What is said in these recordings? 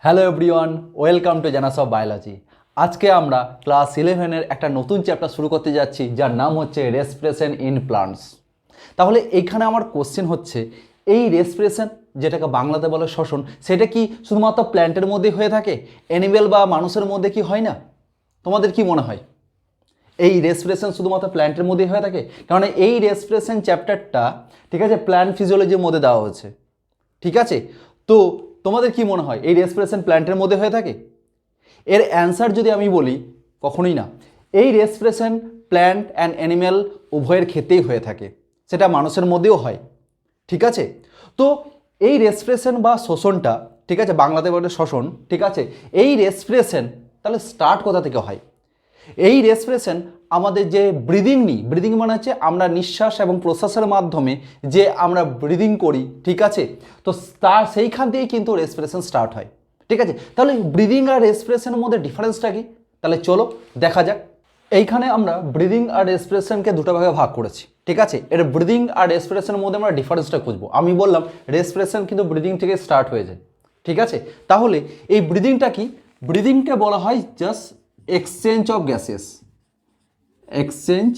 Hello everyone, welcome to জানাস of biology. আজকে আমরা ক্লাস 11-এর একটা নতুন চ্যাপ্টার শুরু করতে যাচ্ছি, যার নাম হচ্ছে রেসপিরেশন ইন প্লান্টস। তাহলে এইখানে আমার কোশ্চেন হচ্ছে, এই রেসপিরেশন, যেটাকে বাংলাতে বলে শ্বসন, সেটা কি শুধুমাত্র প্ল্যান্টের মধ্যে হয়ে থাকে, অ্যানিমেল বা মানুষের মধ্যে কি হয় না? তোমাদের কি মনে হয় এই রেসপিরেশন শুধুমাত্র প্ল্যান্টের মধ্যেই হয়ে থাকে? কারণ এই রেসপিরেশন চ্যাপ্টারটা, ঠিক আছে, প্ল্যান্ট ফিজিওলজির মধ্যে দেওয়া হয়েছে, ঠিক আছে? তো তোমাদের কি মনে হয় এই রেসপিরেশন প্ল্যান্টের মধ্যে হয়ে থাকে? এর অ্যান্সার যদি আমি বলি, কখনোই না। এই রেসপিরেশন প্ল্যান্ট অ্যান্ড অ্যানিম্যাল উভয়ের ক্ষেত্রেই হয়ে থাকে, সেটা মানুষের মধ্যেও হয়, ঠিক আছে? তো এই রেসপিরেশন বা শোষণটা, ঠিক আছে, বাংলাতে বলে শ্বসন, ঠিক আছে, এই রেসপিরেশন তাহলে স্টার্ট কোথা থেকে হয়? এই রেসপিরেশন আমাদের যে ব্রিদিং নিই, ব্রিদিং মানে হচ্ছে আমরা নিঃশ্বাস এবং প্রশ্বাসের মাধ্যমে যে আমরা ব্রিদিং করি, ঠিক আছে? তো তার সেইখান থেকেই কিন্তু রেসপিরেশন স্টার্ট হয়, ঠিক আছে? তাহলে ব্রিদিং আর রেসপিরেশনের মধ্যে ডিফারেন্সটা কি? তাহলে চলো দেখা যাক। এইখানে আমরা ব্রিদিং আর রেসপিরেশনকে দুটো ভাগে ভাগ করেছি, ঠিক আছে? এর ব্রিদিং আর রেসপিরেশনের মধ্যে আমরা ডিফারেন্সটা খুঁজবো। আমি বললাম রেসপিরেশন কিন্তু ব্রিদিং থেকে স্টার্ট হয়ে যায়, ঠিক আছে? তাহলে এই ব্রিদিংটা কি? ব্রিদিংকে বলা হয় just exchange of gases, exchange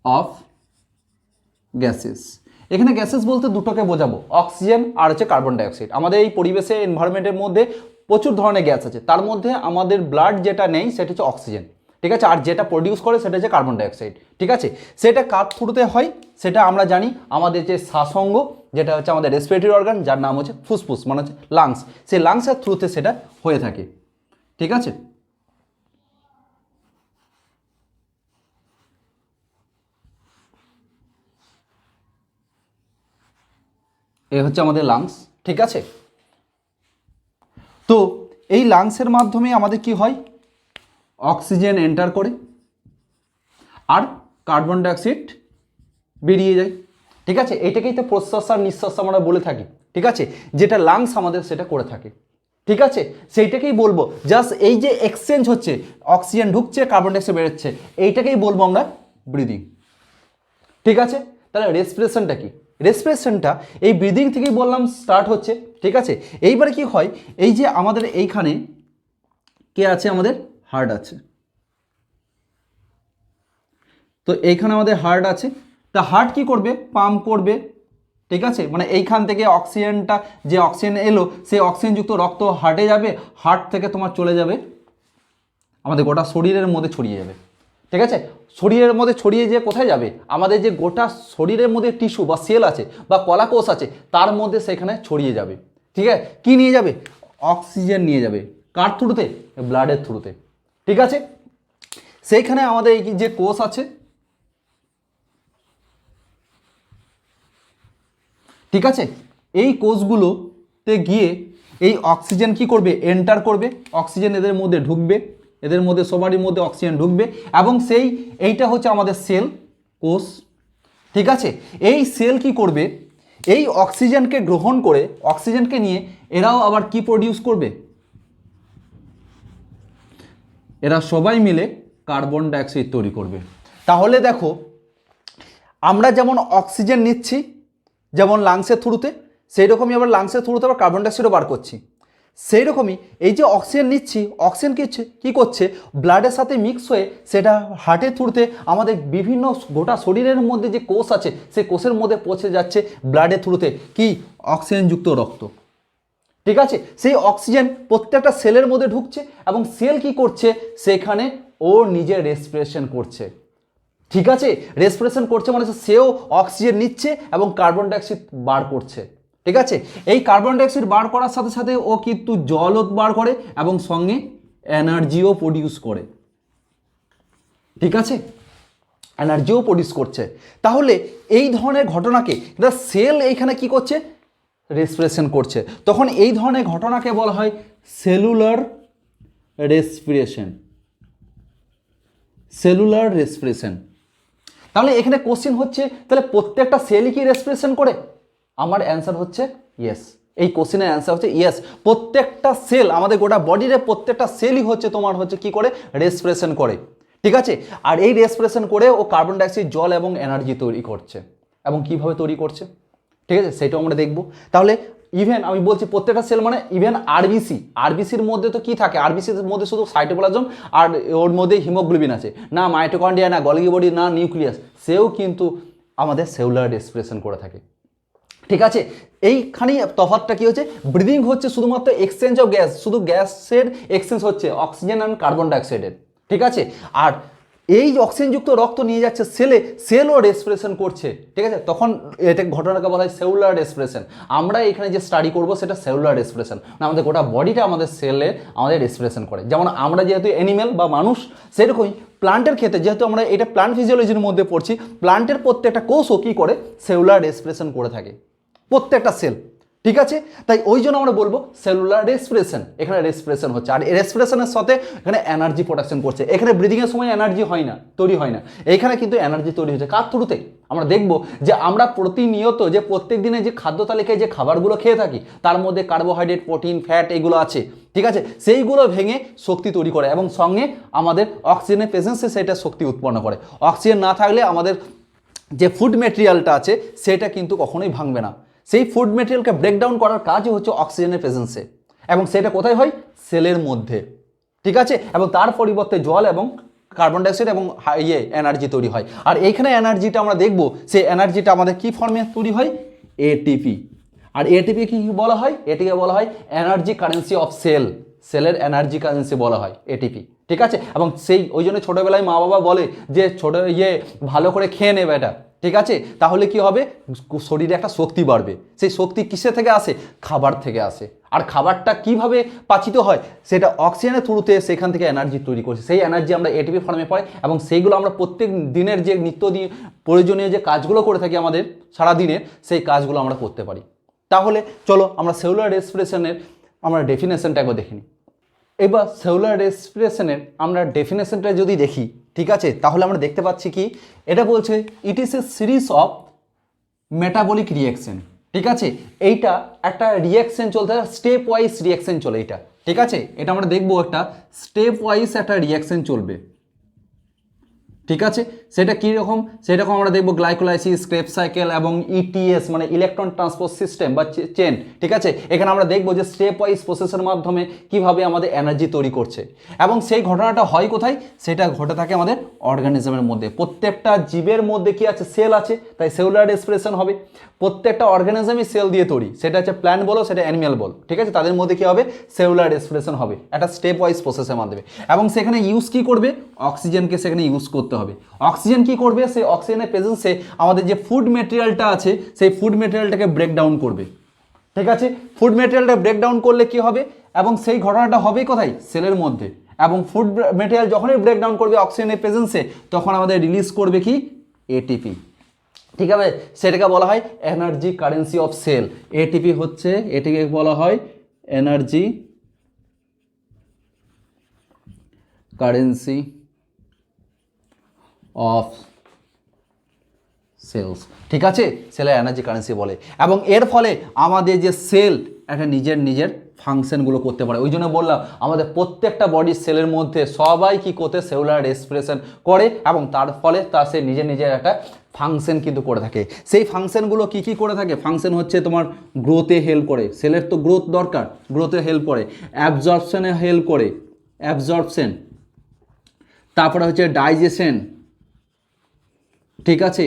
of gases. এখানে গ্যাসেস বলতে দুটোকে বোঝাবো, অক্সিজেন আর হচ্ছে কার্বন ডাইঅক্সাইড। আমাদের এই পরিবেশে এনভায়রনমেন্টের মধ্যে প্রচুর ধরনের গ্যাস আছে, তার মধ্যে আমাদের ব্লাড যেটা নেই সেটা হচ্ছে অক্সিজেন, ঠিক আছে? আর যেটা প্রডিউস করে সেটা হচ্ছে কার্বন ডাইঅক্সাইড, ঠিক আছে? সেটা কার থ্রুতে হয় সেটা আমরা জানি, আমাদের যে শ্বাসঙ্গ, যেটা হচ্ছে আমাদের রেসপিরেটরি অর্গান, যার নাম হচ্ছে ফুসফুস মানে হচ্ছে লাংস, সেই লাংসের থ্রুতে সেটা হয়ে থাকে, ঠিক আছে? এ হচ্ছে আমাদের লাংস, ঠিক আছে? তো এই লাংসের মাধ্যমে আমাদের কি হয়? অক্সিজেন এন্টার করে আর কার্বন ডাইঅক্সাইড বেরিয়ে যায়, ঠিক আছে? এটাকেই তো প্রশ্বাস আর নিঃশ্বাস আমরা বলে থাকি, ঠিক আছে? যেটা লাংস আমাদের সেটা করে থাকে, ঠিক আছে? সেইটাকেই বলবো, জাস্ট এই যে এক্সচেঞ্জ হচ্ছে, অক্সিজেন ঢুকছে, কার্বন ডাইঅক্সাইড বেরোচ্ছে, এইটাকেই বলবো আমরা ব্রিদিং, ঠিক আছে? তাহলে রেসপিরেশনটা কি? রেসপিরেশনটা এই ব্রিদিং থেকেই বললাম স্টার্ট হচ্ছে, ঠিক আছে? এইবার কি হয়, এই যে আমাদের এইখানে কে আছে? আমাদের হার্ট আছে। তো এইখানে আমাদের হার্ট আছে, তা হার্ট কি করবে? পাম্প করবে, ঠিক আছে? মানে এইখান থেকে অক্সিজেনটা, যে অক্সিজেন এলো, সেই অক্সিজেনযুক্ত রক্ত হার্টে যাবে, হার্ট থেকে তোমার চলে যাবে আমাদের গোটা শরীরের মধ্যে ছড়িয়ে যাবে, ঠিক আছে? শরীরের মধ্যে ছড়িয়ে যেয়ে কোথায় যাবে? আমাদের যে গোটা শরীরের মধ্যে টিস্যু বা সেল আছে বা কলাকোষ আছে, তার মধ্যে সেখানে ছড়িয়ে যাবে, ঠিক আছে? কি নিয়ে যাবে? অক্সিজেন নিয়ে যাবে। কার থ্রুতে? ব্লাডের থ্রুতে, ঠিক আছে? সেইখানে আমাদের এই যে কোষ আছে, ঠিক আছে, এই কোষগুলোতে গিয়ে এই অক্সিজেন কি করবে? এন্টার করবে, অক্সিজেন এদের মধ্যে ঢুকবে, এদের মধ্যে সবারই মধ্যে অক্সিজেন ঢুকবে, এবং এইটা হচ্ছে আমাদের সেল, কোষ, ঠিক আছে? এই সেল কি করবে? এই অক্সিজেনকে গ্রহণ করে, অক্সিজেনকে নিয়ে এরাও আবার কি প্রডিউস করবে? এরা সবাই মিলে কার্বন ডাইঅক্সাইড তৈরি করবে। তাহলে দেখো, আমরা যেমন অক্সিজেন নিচ্ছি যেমন লাংসের থ্রুতে, সেই রকমই আবার লাংসের থ্রুতে আবার কার্বন ডাইঅক্সাইডও বার করছি। সেই রকমই এই যে অক্সিজেন নিচ্ছি, অক্সিজেন কি করছে? ব্লাডের সাথে মিক্স হয়ে সেটা হার্টের থ্রুতে আমাদের বিভিন্ন গোটা শরীরের মধ্যে যে কোষ আছে, সেই কোষের মধ্যে পৌঁছে যাচ্ছে ব্লাডের থ্রুতে, কি? অক্সিজেনযুক্ত রক্ত, ঠিক আছে? সেই অক্সিজেন প্রত্যেকটা সেলের মধ্যে ঢুকছে, এবং সেল কি করছে? সেখানে ও নিজে রেসপিরেশন করছে, ঠিক আছে? রেসপিরেশন করছে মানে সেও অক্সিজেন নিচ্ছে এবং কার্বন ডাইঅক্সাইড বার করছে, ঠিক আছে? এই কার্বন ডাইঅক্সাইড বার করার সাথে সাথে ও কিন্তু জলও বার করে এবং সঙ্গে এনার্জিও প্রডিউস করে, ঠিক আছে? এনার্জিও প্রডিউস করছে। তাহলে এই ধরনের ঘটনাকে সেল এইখানে কি করছে? রেসপিরেশন করছে। তখন এই ধরনের ঘটনাকে বলা হয় সেলুলার রেসপিরেশন, সেলুলার রেসপিরেশন। তাহলে এখানে কোশ্চেন হচ্ছে, তাহলে প্রত্যেকটা সেলই কি রেসপিরেশন করে? আমার অ্যান্সার হচ্ছে ইয়েস। এই কোশ্চেনের অ্যান্সার হচ্ছে ইয়েস। প্রত্যেকটা সেল, আমাদের গোটা বডির প্রত্যেকটা সেলই হচ্ছে তোমার হচ্ছে কি করে? রেসপিরেশন করে, ঠিক আছে? আর এই রেসপিরেশন করে ও কার্বন ডাইঅক্সাইড, জল এবং এনার্জি তৈরি করছে। এবং কিভাবে তৈরি করছে, ঠিক আছে, সেটাও আমরা দেখব। তাহলে ইভেন আমি বলছি প্রত্যেকটা সেল মানে ইভেন আরবিসির মধ্যে তো কি থাকে, আরবিসির মধ্যে শুধু সাইটোপ্লাজম আর ওর মধ্যে হিমোগ্লোবিন আছে, না মাইটোকন্ড্রিয়া, না গলগি বডি, না নিউক্লিয়াস, সেও কিন্তু আমাদের সেলুলার রেসপিরেশন করে থাকে। ঠিক আছে, এইখানেই তফাৎটা কি হচ্ছে, ব্রিদিং হচ্ছে শুধুমাত্র এক্সচেঞ্জ অফ গ্যাস, শুধু গ্যাসের এক্সচেঞ্জ হচ্ছে অক্সিজেন অ্যান্ড কার্বন ডাইঅক্সাইডের। ঠিক আছে, আর এই অক্সিজেনযুক্ত রক্ত নিয়ে যাচ্ছে সেলও রেসপিরেশন করছে। ঠিক আছে, তখন এটা ঘটনাকে বলা হয় সেলুলার রেসপিরেশন। আমরা এখানে যে স্টাডি করব সেটা সেলুলার রেসপিরেশন, না আমাদের গোটা বডিটা আমাদের আমাদের রেসপিরেশন করে। যেমন আমরা যেহেতু অ্যানিমেল বা মানুষ, সেরকমই প্লান্টের ক্ষেত্রে যেহেতু আমরা এটা প্লান্ট ফিজিওলজির মধ্যে পড়ছি, প্লান্টের প্রত্যেকটা কোষও কী করে, সেলুলার রেসপিরেশন করে থাকে, প্রত্যেকটা সেল। ঠিক আছে, তাই ওই জন্য আমরা বলবো সেলুলার রেসপিরেশন, এখানে রেসপিরেশন হচ্ছে। আর রেসপিরেশনের সাথে এখানে এনার্জি প্রোডাকশন করছে। এখানে ব্রিদিংয়ের সময় এনার্জি হয় না, তৈরি হয় না, এইখানে কিন্তু এনার্জি তৈরি হচ্ছে। কার থ্রুতে? আমরা দেখব যে আমরা প্রতিনিয়ত যে প্রত্যেক দিনে যে খাদ্য তালিকায় যে খাবারগুলো খেয়ে থাকি, তার মধ্যে কার্বোহাইড্রেট, প্রোটিন, ফ্যাট এগুলো আছে। ঠিক আছে, সেইগুলো ভেঙে শক্তি তৈরি করে এবং সঙ্গে আমাদের অক্সিজেনের প্রেজেন্সে সেটা শক্তি উৎপন্ন করে। অক্সিজেন না থাকলে আমাদের যে ফুড মেটেরিয়ালটা আছে সেটা কিন্তু কখনোই ভাঙবে না। সেই ফুড মেটেরিয়ালকে ব্রেকডাউন করার কাজই হচ্ছে অক্সিজেনের প্রেজেন্সে, এবং সেটা কোথায় হয়? সেলের মধ্যে। ঠিক আছে, এবং তার পরিবর্তে জল এবং কার্বন ডাইঅক্সাইড এবং এনার্জি তৈরি হয়। আর এইখানে এনার্জিটা আমরা দেখব, সেই এনার্জিটা আমাদের কি ফর্মে তৈরি হয়? এটিপি। আর এটিপি কি বলা হয়? এটিকে বলা হয় এনার্জি কারেন্সি অফ সেলের এনার্জি কারেন্সি বলা হয় এটিপি। ঠিক আছে, এবং সেই ওই জন্য ছোটোবেলায় মা বাবা বলে যে ভালো করে খেয়ে নেবে এটা। ঠিক আছে, তাহলে কি হবে? শরীরে একটা শক্তি বাড়বে। সেই শক্তি কিসে থেকে আসে? খাবার থেকে আসে। আর খাবারটা কিভাবে পাচিত হয়? সেটা অক্সিজেনের থ্রুতে সেখান থেকে এনার্জি তৈরি করছে। সেই এনার্জি আমরা এটিপি ফর্মে পাই, এবং সেইগুলো আমরা প্রত্যেক দিনের যে প্রয়োজনীয় যে কাজগুলো করে থাকি আমাদের সারাদিনের, সেই কাজগুলো আমরা করতে পারি। তাহলে চলো আমরা সেলুলার রেসপিরেশনের আমরা ডেফিনেশনটা একবার দেখে নিই। এবার সেলুলার রেসপিরেশনের আমরা ডেফিনেশনটা যদি দেখি, ঠিক আছে, তাহলে আমরা দেখতে পাচ্ছি কি এটা বলছে, it is a series of metabolic reaction. ঠিক আছে, এইটা একটা রিয়াকশন চলতে, স্টেপ ওয়াইজ রিয়াকশন চলে এটা। ঠিক আছে, এটা আমরা দেখবো একটা স্টেপ ওয়াইজ একটা রিয়াকশন চলবে। ঠিক আছে, সেটা কীরকম? সেরকম আমরা দেখবো গ্লাইকোলাইসিস, ক্রেবস সাইকেল এবং ইটিএস মানে ইলেকট্রন ট্রান্সপোর্ট সিস্টেম বা চেন। ঠিক আছে, এখানে আমরা দেখবো যে স্টেপ ওয়াইজ প্রসেসের মাধ্যমে কিভাবে আমাদের এনার্জি তৈরি করছে, এবং সেই ঘটনাটা হয় কোথায়? সেটা ঘটে থাকে আমাদের অর্গানিজমের মধ্যে। প্রত্যেকটা জীবের মধ্যে কি আছে? সেল আছে, তাই সেলুলার রেসপিরেশন হবে। প্রত্যেকটা অর্গানিজমই সেল দিয়ে তৈরি, সেটা হচ্ছে প্ল্যান্ট বলো, সেটা অ্যানিম্যাল বলো। ঠিক আছে, তাদের মধ্যে কি হবে? সেলুলার রেসপিরেশন হবে একটা স্টেপ ওয়াইজ প্রসেসের মাধ্যমে। এবং সেখানে ইউজ কি করবে? অক্সিজেনকে সেখানে ইউজ করতে হবে। অক্সিজেন কি করবে? সেই অক্সিজেনের প্রেজেন্সে আমাদের যে ফুড মেটেরিয়ালটা আছে সেই ফুড মেটেরিয়ালটাকে ব্রেকডাউন করবে। ঠিক আছে, ফুড মেটেরিয়ালটা ব্রেকডাউন করলে কি হবে? এবং সেই ঘটনাটা হবে কোথায়? সেলের মধ্যে। এবং ফুড মেটেরিয়াল যখনই ব্রেকডাউন করবে অক্সিজেনের প্রেজেন্সে, তখন আমাদের রিলিজ করবে কি? এটিপি। ঠিক আছে, সেটাকে বলা হয় energy currency of cell. ATP হচ্ছে, এটিকে বলা হয় এনার্জি কারেন্সি অফ সেলস। ঠিক আছে, সেলের এনার্জি কারেন্সি বলে। এবং এর ফলে আমাদের যে সেল একটা নিজের ফাংশনগুলো করতে পারে। ওই জন্য বললাম আমাদের প্রত্যেকটা বডির সেলের মধ্যে সবাই কি করতে? সেলুলার রেসপিরেশন করে, এবং তার ফলে সে নিজের একটা ফাংশন কিন্তু করে থাকে। সেই ফাংশনগুলো কি করে থাকে? ফাংশন হচ্ছে তোমার গ্রোথে হেল্প করে, সেলের তো গ্রোথ দরকার, গ্রোথে হেল্প করে, অ্যাবজর্পশনে হেল্প করে, অ্যাবজর্পশন, তারপরে হচ্ছে ডাইজেশন। ঠিক আছে,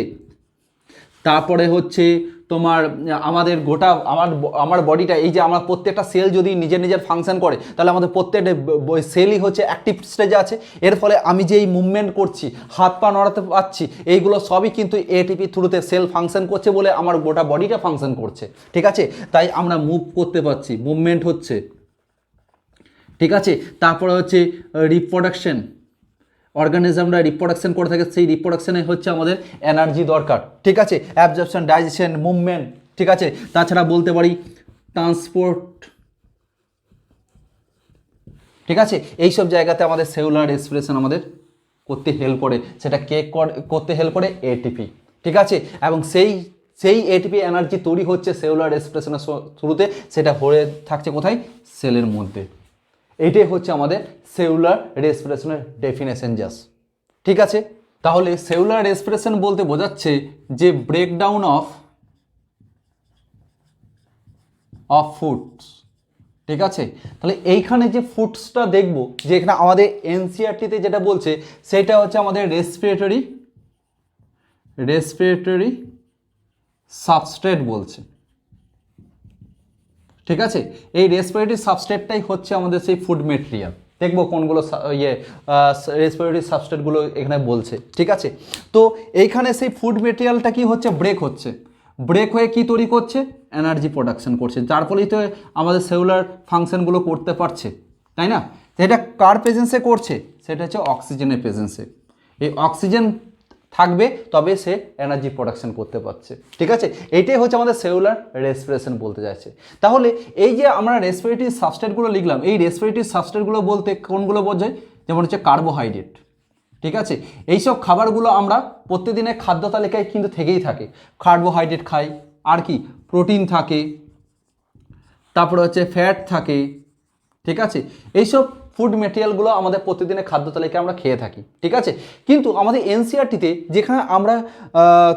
তারপরে হচ্ছে তোমার আমাদের গোটা আমার বডিটা, এই যে আমার প্রত্যেকটা সেল যদি নিজের ফাংশন করে, তাহলে আমাদের প্রত্যেকটা সেলই হচ্ছে অ্যাক্টিভ স্টেজে আছে। এর ফলে আমি যে এই মুভমেন্ট করছি, হাত পা নড়াতে পারছি, এইগুলো সবই কিন্তু এটিপি থ্রুতে সেল ফাংশন করছে বলে আমার গোটা বডিটা ফাংশন করছে। ঠিক আছে, তাই আমরা মুভ করতে পারছি, মুভমেন্ট হচ্ছে। ঠিক আছে, তারপরে হচ্ছে রিপ্রোডাকশন। অর্গানিজমরা রিপ্রোডাকশন করে থাকে, সেই রিপ্রোডাকশনে হচ্ছে আমাদের এনার্জি দরকার। ঠিক আছে, অ্যাবজর্পশন, ডাইজেশন, মুভমেন্ট। ঠিক আছে, তাছাড়া বলতে পারি ট্রান্সপোর্ট। ঠিক আছে, এইসব জায়গাতে আমাদের সেলুলার রেসপিরেশন আমাদের করতে হেল্প করে। সেটা কে করতে হেল্প করে? এটিপি। ঠিক আছে, এবং সেই এটিপি এনার্জি তৈরি হচ্ছে সেলুলার রেসপিরেশনের থ্রুতে, সেটা ভরে থাকছে কোথায়? সেলের মধ্যে। এইটাই হচ্ছে আমাদের সেলুলার রেসপিরেশনের ডেফিনেশন জাস্ট। ঠিক আছে, তাহলে সেলুলার রেসপিরেশন বলতে বোঝাচ্ছে যে ব্রেকডাউন অফ ফুডস। ঠিক আছে, তাহলে এইখানে যে ফুডসটা দেখব, যে এখানে আমাদের এনসিইআরটিতে যেটা বলছে সেটা হচ্ছে আমাদের রেসপিরেটরি সাবস্ট্রেট বলছে। ঠিক আছে, এই রেসপিরেটরি সাবস্ট্রেটটাই হচ্ছে আমাদের সেই ফুড মেটেরিয়াল। দেখবো কোনগুলো রেসপিরেটরি সাবস্ট্রেটগুলো এখানে বলছে। ঠিক আছে, তো এইখানে সেই ফুড মেটেরিয়ালটা কি হচ্ছে, ব্রেক হয়ে কি তৈরি করছে, এনার্জি প্রোডাকশন করছে, যার ফলেই তো আমাদের সেলুলার ফাংশনগুলো করতে পারছে, তাই না? সেটা কার প্রেজেন্সে করছে, সেটা হচ্ছে অক্সিজেনের প্রেজেন্সে। এই অক্সিজেন থাকবে তবে সে এনার্জি প্রোডাকশন করতে পারছে। ঠিক আছে, এইটাই হচ্ছে আমাদের সেলুলার রেসপিরেশন বলতে যাচ্ছে। তাহলে এই যে আমরা রেসপিরেটরি সাবস্ট্রেটগুলো লিখলাম, এই রেসপিরেটরি সাবস্ট্রেটগুলো বলতে কোনগুলো বোঝায়, যেমন হচ্ছে কার্বোহাইড্রেট। ঠিক আছে, এইসব খাবারগুলো আমরা প্রত্যেকদিনের খাদ্য তালিকায় কিন্তু থেকেই থাকে। কার্বোহাইড্রেট খাই, আর কি প্রোটিন থাকে, তারপরে হচ্ছে ফ্যাট থাকে। ঠিক আছে, এইসব ফুড মেটেরিয়ালগুলো আমাদের প্রতিদিনের খাদ্য তালিকায় আমরা খেয়ে থাকি। ঠিক আছে, কিন্তু আমাদের এনসিইআরটিতে যেখানে আমরা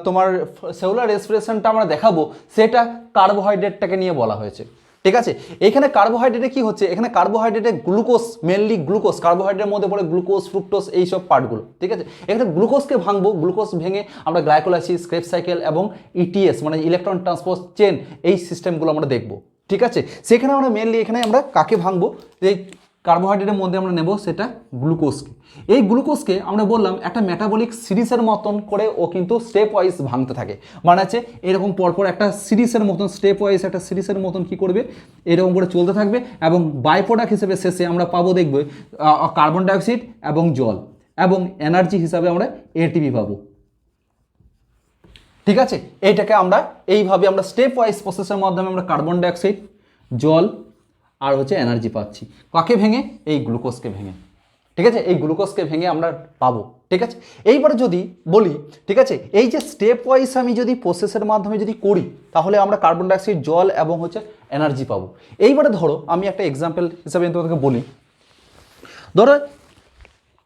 তোমার সেলুলার রেসপিরেশনটা আমরা দেখাবো, সেটা কার্বোহাইড্রেটটাকে নিয়ে বলা হয়েছে। ঠিক আছে, এখানে কার্বোহাইড্রেটে কি হচ্ছে, এখানে কার্বোহাইড্রেটে গ্লুকোজ, মেনলি গ্লুকোজ, কার্বোহাইড্রেটের মধ্যে পড়ে গ্লুকোজ, ফ্রুক্টোজ, এইসব পার্টগুলো। ঠিক আছে, এখানে গ্লুকোজকে ভাঙবো, গ্লুকোজ ভেঙে আমরা গ্লাইকোলাইসিস, ক্রেবস সাইকেল এবং ইটিএস মানে ইলেকট্রন ট্রান্সপোর্ট চেন, এই সিস্টেমগুলো আমরা দেখবো। ঠিক আছে, সেখানে আমরা মেনলি এখানে আমরা কাকে ভাঙবো, এই কার্বোহাইড্রেটের মধ্যে আমরা নেব সেটা গ্লুকোজকে। এই গ্লুকোজকে আমরা বললাম একটা মেটাবলিক সিরিজের মতন করে ও কিন্তু স্টেপ ওয়াইজ ভাঙতে থাকে, মানে হচ্ছে এরকম পরপর একটা সিরিজের মতন, স্টেপ ওয়াইজ একটা সিরিজের মতন কি করবে, এরকম করে চলতে থাকবে, এবং বাই প্রোডাক্ট হিসেবে শেষে আমরা পাবো, দেখবে কার্বন ডাইঅক্সাইড এবং জল, এবং এনার্জি হিসাবে আমরা এটিপি পাবো। ঠিক আছে, এইটাকে আমরা এইভাবে আমরা স্টেপ ওয়াইজ প্রসেসের মাধ্যমে আমরা কার্বন ডাইঅক্সাইড, জল আর হচ্ছে এনার্জি পাচ্ছি। কাকে ভেঙে, এই গ্লুকোজকে ভেঙে। ঠিক আছে, এই গ্লুকোজকে ভেঙে আমরা পাবো। ঠিক আছে, এইবারে যদি বলি, ঠিক আছে, এই যে স্টেপ ওয়াইজ আমি যদি প্রসেসের মাধ্যমে যদি করি, তাহলে আমরা কার্বন ডাইঅক্সাইড, জল এবং হচ্ছে এনার্জি পাবো। এইবারে ধরো আমি একটা এক্সাম্পল হিসাবে তোমাদেরকে বলি, ধরো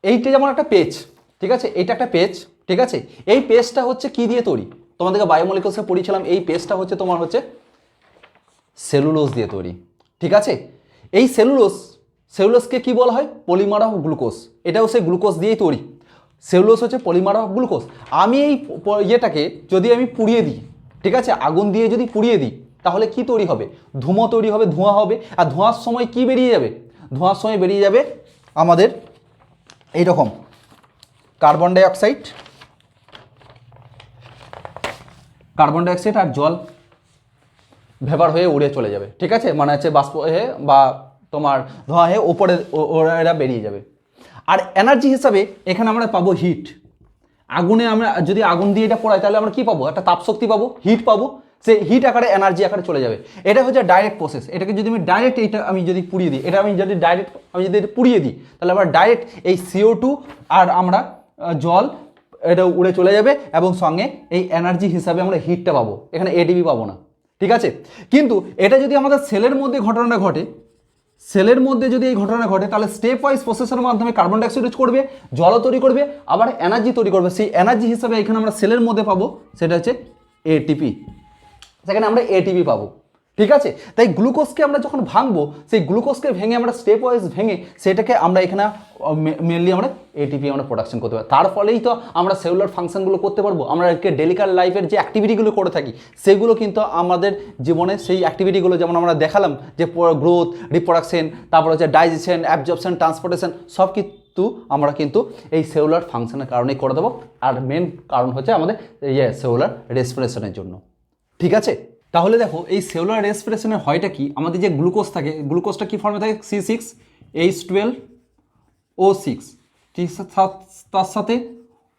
এইটা যেমন একটা পেজ। ঠিক আছে, এইটা একটা পেজ। ঠিক আছে, এই পেজটা হচ্ছে কি দিয়ে তৈরি, তোমাদেরকে বায়োমলিকুলসে পড়িয়েছিলাম, এই পেজটা হচ্ছে তোমার হচ্ছে সেলুলোজ দিয়ে তৈরি। ঠিক আছে, এই সেলুলোজকে কি বলা হয়, পলিমার অফ গ্লুকোজ। এটাও সেই গ্লুকোজ দিয়েই তৈরি। সেলুলোজ হচ্ছে পলিমার অফ গ্লুকোজ। আমি এই ইয়েটাকে যদি আমি পুড়িয়ে দিই, ঠিক আছে, আগুন দিয়ে যদি পুড়িয়ে দিই, তাহলে কি তৈরি হবে, ধুমো তৈরি হবে, ধোঁয়া হবে। আর ধোঁয়ার সময় কি বেরিয়ে যাবে, ধোঁয়ার সময় বেরিয়ে যাবে আমাদের এইরকম কার্বন ডাইঅক্সাইড আর জল ভেপার হয়ে উড়ে চলে যাবে। ঠিক আছে, মানে হচ্ছে বাষ্প হয়ে বা তোমার ধোঁয়া হয়ে ওপরে এরা বেরিয়ে যাবে। আর এনার্জি হিসাবে এখানে আমরা পাবো হিট। আগুনে আমরা যদি আগুন দিয়ে এটা পোড়াই, তাহলে আমরা কি পাবো, একটা তাপশক্তি পাবো, হিট পাবো। সেই হিট আকারে এনার্জি আকারে চলে যাবে। এটা হচ্ছে ডাইরেক্ট প্রসেস। এটাকে যদি আমি ডাইরেক্ট আমি যদি পুড়িয়ে দিই, আমি যদি এটা পুড়িয়ে দিই, তাহলে আমরা ডাইরেক্ট এই CO2 আর আমরা জল এটা উড়ে চলে যাবে, এবং সঙ্গে এই এনার্জি হিসাবে আমরা হিটটা পাবো, এখানে এটিপি পাবো না। ঠিক আছে, কিন্তু এটা যদি আমাদের সেলের মধ্যে ঘটনাটা ঘটে, সেলের মধ্যে যদি এই ঘটনা ঘটে, তাহলে স্টেপ ওয়াইজ প্রসেসের মাধ্যমে কার্বন ডাইঅক্সাইড করবে, জল তৈরি করবে, আবার এনার্জি তৈরি করবে। সেই এনার্জি হিসাবে এখানে আমরা সেলের মধ্যে পাবো, সেটা হচ্ছে এটিপি। সেখানে আমরা এটিপি পাবো। ঠিক আছে, তাই গ্লুকোজকে আমরা যখন ভাঙবো, সেই গ্লুকোজকে ভেঙে আমরা স্টেপ ওয়াইজ ভেঙে সেটাকে আমরা এখানে মেনলি আমরা এটিপি আমরা প্রোডাকশন করতে পারি। তার ফলেই তো আমরা সেলুলার ফাংশনগুলো করতে পারবো। আমরা ডেলিকার লাইফের যে অ্যাক্টিভিটিগুলো করে থাকি, সেগুলো কিন্তু আমাদের জীবনে সেই অ্যাক্টিভিটিগুলো, যেমন আমরা দেখালাম যে গ্রোথ, রিপ্রোডাকশন, তারপর হচ্ছে ডাইজেশন, অ্যাবজর্পশন, ট্রান্সপোর্টেশন, সব কিন্তু আমরা কিন্তু এই সেলুলার ফাংশনের কারণেই করে দেবো। আর মেন কারণ হচ্ছে আমাদের সেলুলার রেসপিরেশনের জন্য। ঠিক আছে, তাহলে দেখো এই সেলুলার রেসপিরেশনের হয়টা কি, আমাদের যে গ্লুকোজ থাকে, গ্লুকোজটা কি ফর্মে থাকে, C6H12O6, তার সাথে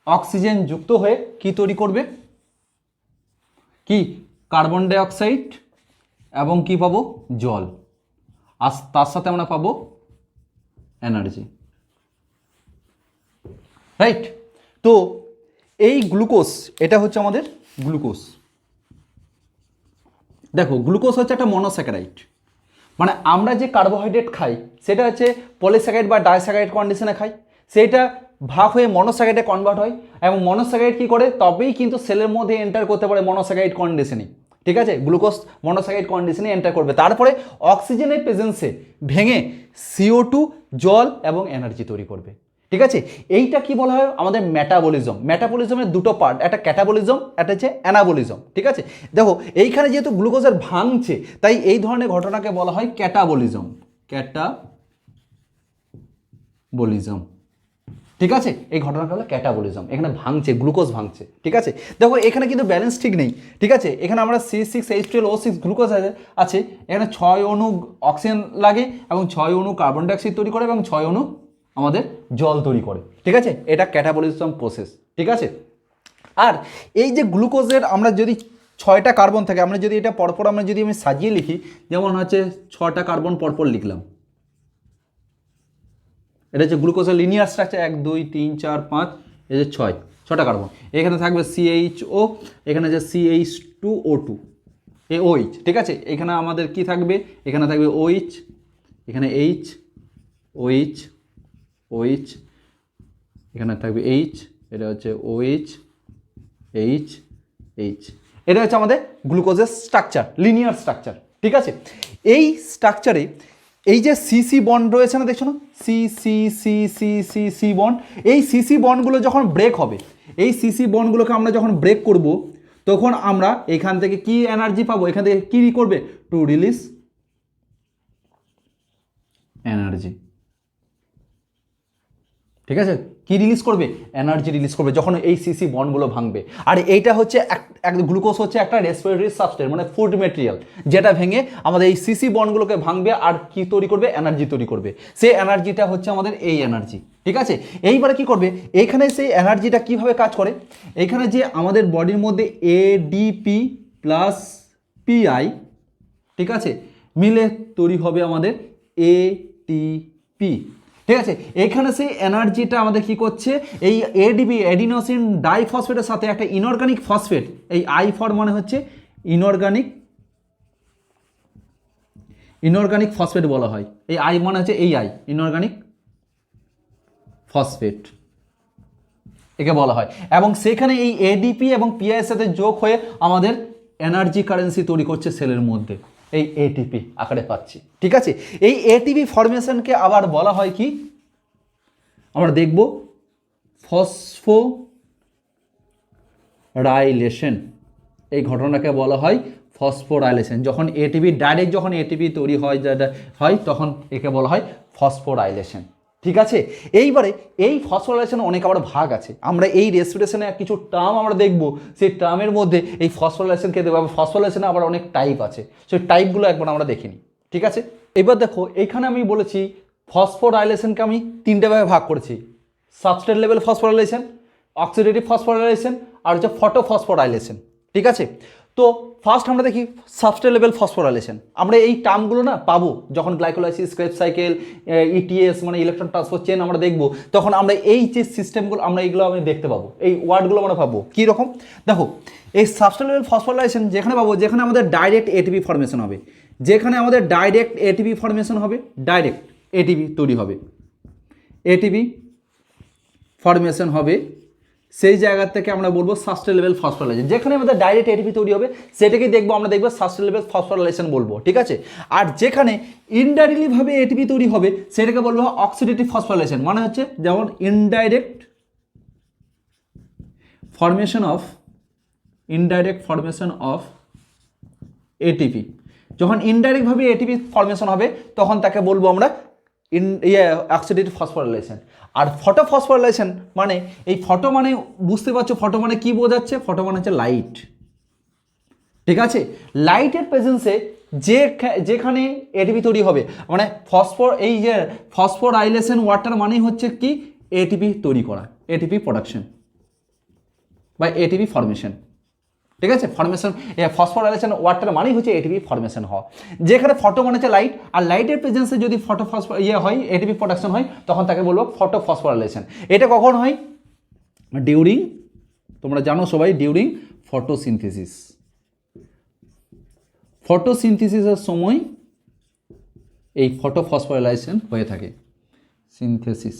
অক্সিজেন যুক্ত হয়ে কি তৈরি করবে, কি কার্বন ডাইঅক্সাইড এবং কি পাবো, জল, আর তার সাথে আমরা পাবো এনার্জি। রাইট, তো এই গ্লুকোজ, এটা হচ্ছে আমাদের গ্লুকোজ। দেখো গ্লুকোজ হচ্ছে একটা মনোস্যাকারাইড, মানে আমরা যে কার্বোহাইড্রেট খাই সেটা হচ্ছে পলিস্যাকারাইড বা ডাইস্যাকারাইড কন্ডিশনে খাই, সেটা ভাগ হয়ে মনোস্যাকারাইডে কনভার্ট হয়, এবং মনোস্যাকারাইড কী করে, তবেই কিন্তু সেলের মধ্যে এন্টার করতে পারে মনোস্যাকারাইড কন্ডিশনে। ঠিক আছে, গ্লুকোজ মনোসাইকেট কন্ডিশনে এন্টার করবে, তারপরে অক্সিজেনের প্রেজেন্সে ভেঙে CO2 জল এবং এনার্জি তৈরি করবে। ঠিক আছে, এইটা কি বলা হয় আমাদের মেটাবলিজম। মেটাবলিজমের দুটো পার্ট, একটা ক্যাটাবলিজম, একটা হচ্ছে অ্যানাবলিজম। ঠিক আছে, দেখো এইখানে যেহেতু গ্লুকোজের ভাঙছে তাই এই ধরনের ঘটনাকে বলা হয় ক্যাটাবলিজম। ক্যাটাবলিজম, ঠিক আছে, এই ঘটনাটা হলো ক্যাটাবলিজম, এখানে ভাঙছে, গ্লুকোজ ভাঙছে। ঠিক আছে, দেখো এখানে কিন্তু ব্যালেন্স ঠিক নেই। ঠিক আছে, এখানে আমরা C6H12O6 গ্লুকোজ আছে, এখানে 6 অণু অক্সিজেন লাগে এবং 6 অণু কার্বন ডাইঅক্সাইড তৈরি করে এবং 6 অণু আমাদের জল তৈরি করে। ঠিক আছে, এটা ক্যাটাবলিজম প্রসেস। ঠিক আছে, আর এই যে গ্লুকোজের আমরা যদি 6টা কার্বন থাকে, আমরা যদি এটা পরপর আমরা যদি আমি সাজিয়ে লিখি, যেমন হচ্ছে 6টা কার্বন পরপর লিখলাম, এটা হচ্ছে গ্লুকোজের লিনিয়ার স্ট্রাকচার, 1 2 3 4 5, এই যে 6টা কার্বন, এখানে থাকবে CHO, এখানে যে CH2O2 এই OH। ঠিক আছে, এখানে আমাদের কি থাকবে, এখানে থাকবে OH, এখানে H, OH, OH, এখানে থাকবে H, এটা হচ্ছে OH, H, H, এটা হচ্ছে আমাদের গ্লুকোজের স্ট্রাকচার, লিনিয়ার স্ট্রাকচার। ঠিক আছে, এই স্ট্রাকচারে এই যে CC বন্ড রয়েছে না, দেখছো না, CC বন্ড, এই CC বন্ডগুলো যখন ব্রেক হবে, এই CC বন্ডগুলোকে আমরা যখন ব্রেক করব তখন আমরা এখান থেকে কি এনার্জি পাবো, এখান থেকে কি করবে, টু রিলিজ এনার্জি। ঠিক আছে, কি রিলিজ করবে, এনার্জি রিলিজ করবে যখন এই CC বন্ডগুলো ভাঙবে। আর এইটা হচ্ছে এক গ্লুকোজ হচ্ছে একটা রেসপিরেটরি সাবস্টেন্স, মানে ফুড মেটেরিয়াল, যেটা ভেঙে আমাদের এই CC বন্ডগুলোকে ভাঙবে আর কি তৈরি করবে, এনার্জি তৈরি করবে। সেই এনার্জিটা হচ্ছে আমাদের এই এনার্জি। ঠিক আছে, এইবারে কি করবে, এইখানে সেই এনার্জিটা কিভাবে কাজ করে, এইখানে যে আমাদের বডির মধ্যে ADP প্লাস PI, ঠিক আছে, মিলে তৈরি হবে আমাদের ATP। ঠিক আছে, এখানে সেই এনার্জিটা আমাদের কি করছে, এই ADP অ্যাডিনোসিন ডাইফসফেটের সাথে একটা ইনঅর্গানিক ফসফেট, এই I ফর মানে হচ্ছে ইনঅর্গানিক ফসফেট বলা হয়, এই I মানে হচ্ছে এই I, ইনঅর্গানিক ফসফেট একে বলা হয়, এবং সেখানে এই ADP এবং PI এর সাথে যোগ হয়ে আমাদের এনার্জি কারেন্সি তৈরি করছে সেলের মধ্যে, এই ATP আকারে পাচ্ছি। ঠিক আছে, এই ATP ফরমেশনকে আবার বলা হয় কি, আমরা দেখব ফসফোরাইলেশন, এই ঘটনাকে বলা হয় ফসফোরাইলেশন। যখন ডাইরেক্ট যখন ATP তৈরি হয় তখন একে বলা হয় ফসফোরাইলেশন। ঠিক আছে, এইবারে এই ফসফোরাইলেশনে অনেক আবার ভাগ আছে, আমরা এই রেসপিরেশনে কিছু টার্ম আমরা দেখব, সেই টার্মের মধ্যে এই ফসফোরাইলেশনকে দেখব, ফসফোরাইলেশনে আবার অনেক টাইপ আছে, সেই টাইপগুলো একবার আমরা দেখে নিই। ঠিক আছে, এবার দেখো এখানে আমি বলেছি ফসফোরাইলেশনকে আমি 3টে ভাগে ভাগ করেছি, substrate level phosphorylation, oxidative phosphorylation আর হচ্ছে ফটোফসফোরাইলেশন। ঠিক আছে, তো ফার্স্ট আমরা দেখি সাবস্ট্রেট লেভেল ফসফোরাইলেশন। আমরা এই টার্মগুলো না পাবো যখন গ্লাইকোলাইসিস, ক্রেবস সাইকেল, ETS মানে ইলেকট্রন ট্রান্সফার চেন আমরা দেখবো, তখন আমরা এই যে সিস্টেমগুলো আমরা এইগুলো আমি দেখতে পাবো, এই ওয়ার্ডগুলো আমরা পাবো। কীরকম, দেখো এই সাবস্ট্রেট লেভেল ফসফোরাইলেশন যেখানে পাবো, যেখানে আমাদের ডাইরেক্ট ATP ফরমেশন হবে, যেখানে আমাদের ডাইরেক্ট ATP ফরমেশন হবে, ডাইরেক্ট ATP তৈরি হবে, ATP ফরমেশন হবে, সেই জায়গা থেকে আমরা বলবো সাবস্ট্রেট লেভেল ফসফোরাইলেশন। যেখানে আমাদের ডাইরেক্ট ATP তৈরি হবে সেটাকে দেখবো, আমরা দেখবো সাবস্ট্রেট লেভেল ফসফোরাইলেশন বলবো। ঠিক আছে, আর যেখানে ইনডাইরেক্টলিভাবে ATP তৈরি হবে সেটাকে বলবো অক্সিডেটিভ ফসফোরাইলেশন, মানে হচ্ছে যেমন ইনডাইরেক্ট ফরমেশন অফ ATP। যখন ইনডাইরেক্টভাবে ATP ফরমেশন হবে তখন তাকে বলবো আমরা অক্সিডেটিভ ফসফোরাইলেশন। আর ফটোফসফোরাইলেশন মানে, এই ফটো মানে বুঝতে পারছো, ফটো মানে কি বোঝাচ্ছে, ফটো মানে হচ্ছে লাইট। ঠিক আছে, লাইটের প্রেজেন্সে যেখানে ATP তৈরি হবে, মানে এই যে ফসফোরাইলেশন ওয়াটার মানেই হচ্ছে কি ATP তৈরি করা, ATP প্রোডাকশন বা ATP ফরমেশন। ঠিক আছে, ফসফোরাইলেশন ওয়াটার মানেই হচ্ছে ATP ফরমেশন হওয়া। যেখানে ফটো মানে হচ্ছে লাইট, আর লাইটের প্রেজেন্সে যদি হয় ATP প্রোডাকশন হয় তখন তাকে বলবো ফটোফসফোরাইলেশন। এটা কখন হয়, ডিউরিং, তোমরা জানো সবাই, ডিউরিং ফটোসিনথেসিসের সময় এই ফটোফসফোরাইলেশন হয়ে থাকে, সিনথেসিস।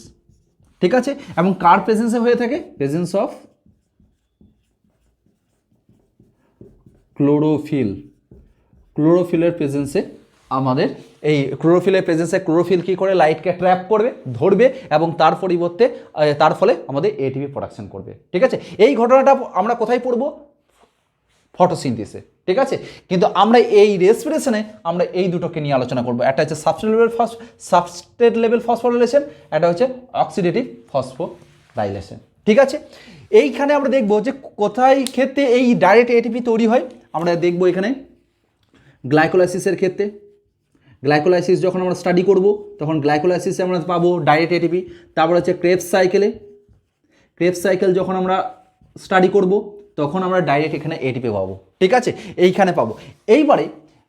ঠিক আছে, এবং কার প্রেজেন্সে হয়ে থাকে, প্রেজেন্স অফ ক্লোরোফিল, ক্লোরোফিলের প্রেজেন্সে আমাদের এই ক্লোরোফিলের প্রেজেন্সে ক্লোরোফিল কী করে লাইটকে ট্র্যাপ করবে, ধরবে এবং তার পরিবর্তে তার ফলে আমাদের এটিপি প্রোডাকশন করবে। ঠিক আছে, এই ঘটনাটা আমরা কোথায় পড়বো? ফটোসিনথেসিসে। ঠিক আছে, কিন্তু আমরা এই রেসপিরেশনে আমরা এই দুটোকে নিয়ে আলোচনা করব। একটা হচ্ছে সাবস্ট্রেট লেভেল ফসফোরাইলেশন, একটা হচ্ছে অক্সিডেটিভ ফসফোরাইলেশন। ঠিক আছে, এইখানে আমরা দেখব যে কোথায় ক্ষেত্রে এই ডাইরেক্ট এটিপি তৈরি হয়। আমরা দেখব এখানে গ্লাইকোলাইসিসের ক্ষেত্রে, গ্লাইকোলাইসিস যখন আমরা স্টাডি করব তখন গ্লাইকোলাইসিসে আমরা পাবো ডাইরেক্ট এটিপি। তারপর হচ্ছে ক্রেবস সাইকেলে, ক্রেবস সাইকেল যখন আমরা স্টাডি করব তখন আমরা ডাইরেক্ট এখানে এটিপি পাবো। ঠিক আছে, এইখানে পাবো। এইবারে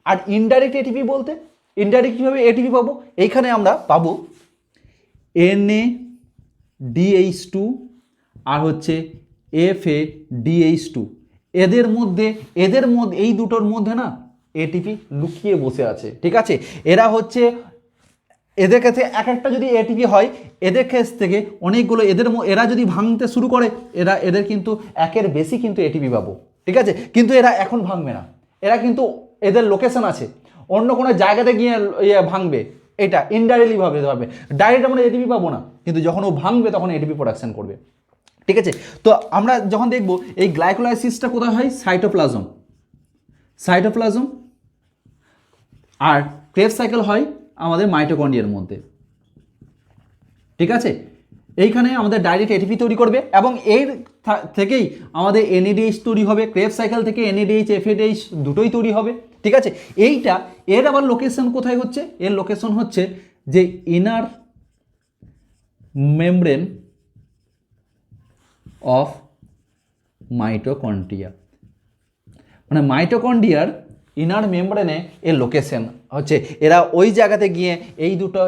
আর ইনডাইরেক্ট এটিপি বলতে, ইনডাইরেক্ট কীভাবে এটিপি পাবো? এইখানে আমরা পাবো NADH2 আর হচ্ছে FADH2। এদের মধ্যে এই দুটোর মধ্যে না এটিপি লুকিয়ে বসে আছে। ঠিক আছে, এরা হচ্ছে এদের কাছে এক একটা যদি এটিপি হয়, এদের কাছ থেকে অনেকগুলো এরা যদি ভাঙতে শুরু করে এদের কিন্তু একের বেশি কিন্তু এটিপি পাবো। ঠিক আছে, কিন্তু এরা এখন ভাঙবে না, এরা কিন্তু এদের লোকেশন আছে, অন্য কোনো জায়গাতে গিয়ে ভাঙবে। এটা ইনডাইরেক্টলি ভাবে ধরবে, ডাইরেক্ট আমরা এটিপি পাবো না, কিন্তু যখন ও ভাঙবে তখন এটিপি প্রোডাকশন করবে। ঠিক আছে, তো আমরা যখন দেখব এই গ্লাইকোলাইসিসটা কোথায় হয়? Cytoplasm, cytoplasm. আর ক্রেবস সাইকেল হয় আমাদের মাইটোকন্ড্রিয়ার মধ্যে। ঠিক আছে, এইখানে আমাদের ডাইরেক্ট এটিপি তৈরি করবে এবং এর থেকেই আমাদের NADH তৈরি হবে। ক্রেবস সাইকেল থেকে NADH FADH দুটোই তৈরি হবে। ঠিক আছে, এর আবার লোকেশন কোথায় হচ্ছে? এর লোকেশন হচ্ছে যে ইনার মেমব্রেন অফ মাইটোকন্ড্রিয়া, মানে মাইটোকন্ড্রিয়ার ইনার মেমব্রেনে এর লোকেশন হচ্ছে। এরা ওই জায়গাতে গিয়ে এই দুটো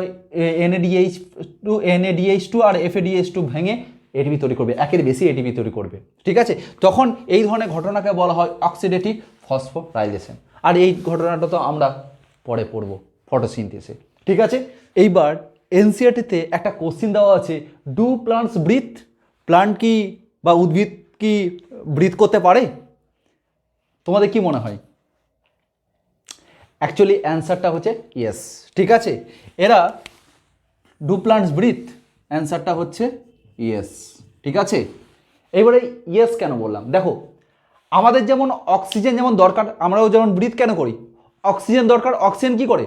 NADH2 আর FADH2 ভেঙে এটিপি তৈরি করবে, একের বেশি এটিপি তৈরি করবে। ঠিক আছে, তখন এই ধরনের ঘটনাকে বলা হয় অক্সিডেটিভ ফসফোরাইলেশন। আর এই ঘটনাটা তো আমরা পরে পড়ব ফটোসিনথেসিসে। ঠিক আছে, এইবার এনসিইআরটিতে একটা কোশ্চিন দেওয়া আছে, ডু প্লান্টস ব্রিথ? প্লান্ট কি বা উদ্ভিদ কি ব্রিথ করতে পারে? তোমাদের কি মনে হয়? অ্যাকচুয়ালি অ্যান্সারটা হচ্ছে ইয়েস। ঠিক আছে, এরা ডু প্লান্টস ব্রিথ? অ্যান্সারটা হচ্ছে ইয়েস। ঠিক আছে, এইবারে ইয়েস কেন বললাম? দেখো, আমাদের যেমন অক্সিজেন যেমন দরকার, আমরাও যেমন ব্রিথ কেন করি? অক্সিজেন দরকার। অক্সিজেন কি করে?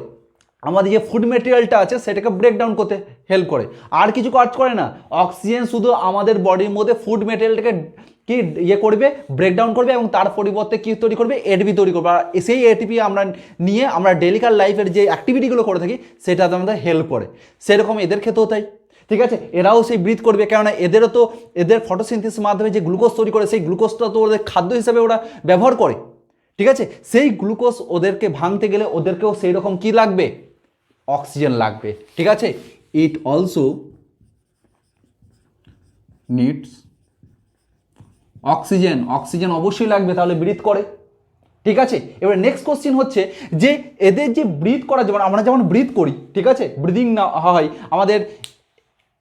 আমাদের যে ফুড মেটেরিয়ালটা আছে সেটাকে ব্রেকডাউন করতে হেল্প করে, আর কিছু কাজ করে না। অক্সিজেন শুধু আমাদের বডির মধ্যে ফুড মেটেরিয়ালটাকে কি করবে, ব্রেকডাউন করবে এবং তার পরিবর্তে কি তৈরি করবে? এটিপি তৈরি করবে। আর সেই এটিপি আমরা নিয়ে আমরা ডেলিকার লাইফের যে অ্যাক্টিভিটিগুলো করে থাকি সেটাতে আমাদের হেল্প করে। সেরকম এদের ক্ষেত্রেও তাই। ঠিক আছে, এরাও সেই ব্রিথ করবে, কেননা এদেরও তো এদের ফটোসিনথেসিসের মাধ্যমে যে গ্লুকোজ তৈরি করে সেই গ্লুকোজটা তো ওদের খাদ্য হিসাবে ওরা ব্যবহার করে। ঠিক আছে, সেই গ্লুকোজ ওদেরকে ভাঙতে গেলে ওদেরকেও সেই রকম কি লাগবে? অক্সিজেন লাগবে। ঠিক আছে, it also needs oxygen. Oxygen অবশ্যই লাগবে, তাহলে ব্রিথ করে। ঠিক আছে, এবার নেক্সট কোশ্চেন হচ্ছে যে এদের যে ব্রিথ করা, যেমন আমরা যেমন ব্রিথ করি, ঠিক আছে, ব্রিদিং না হয় আমাদের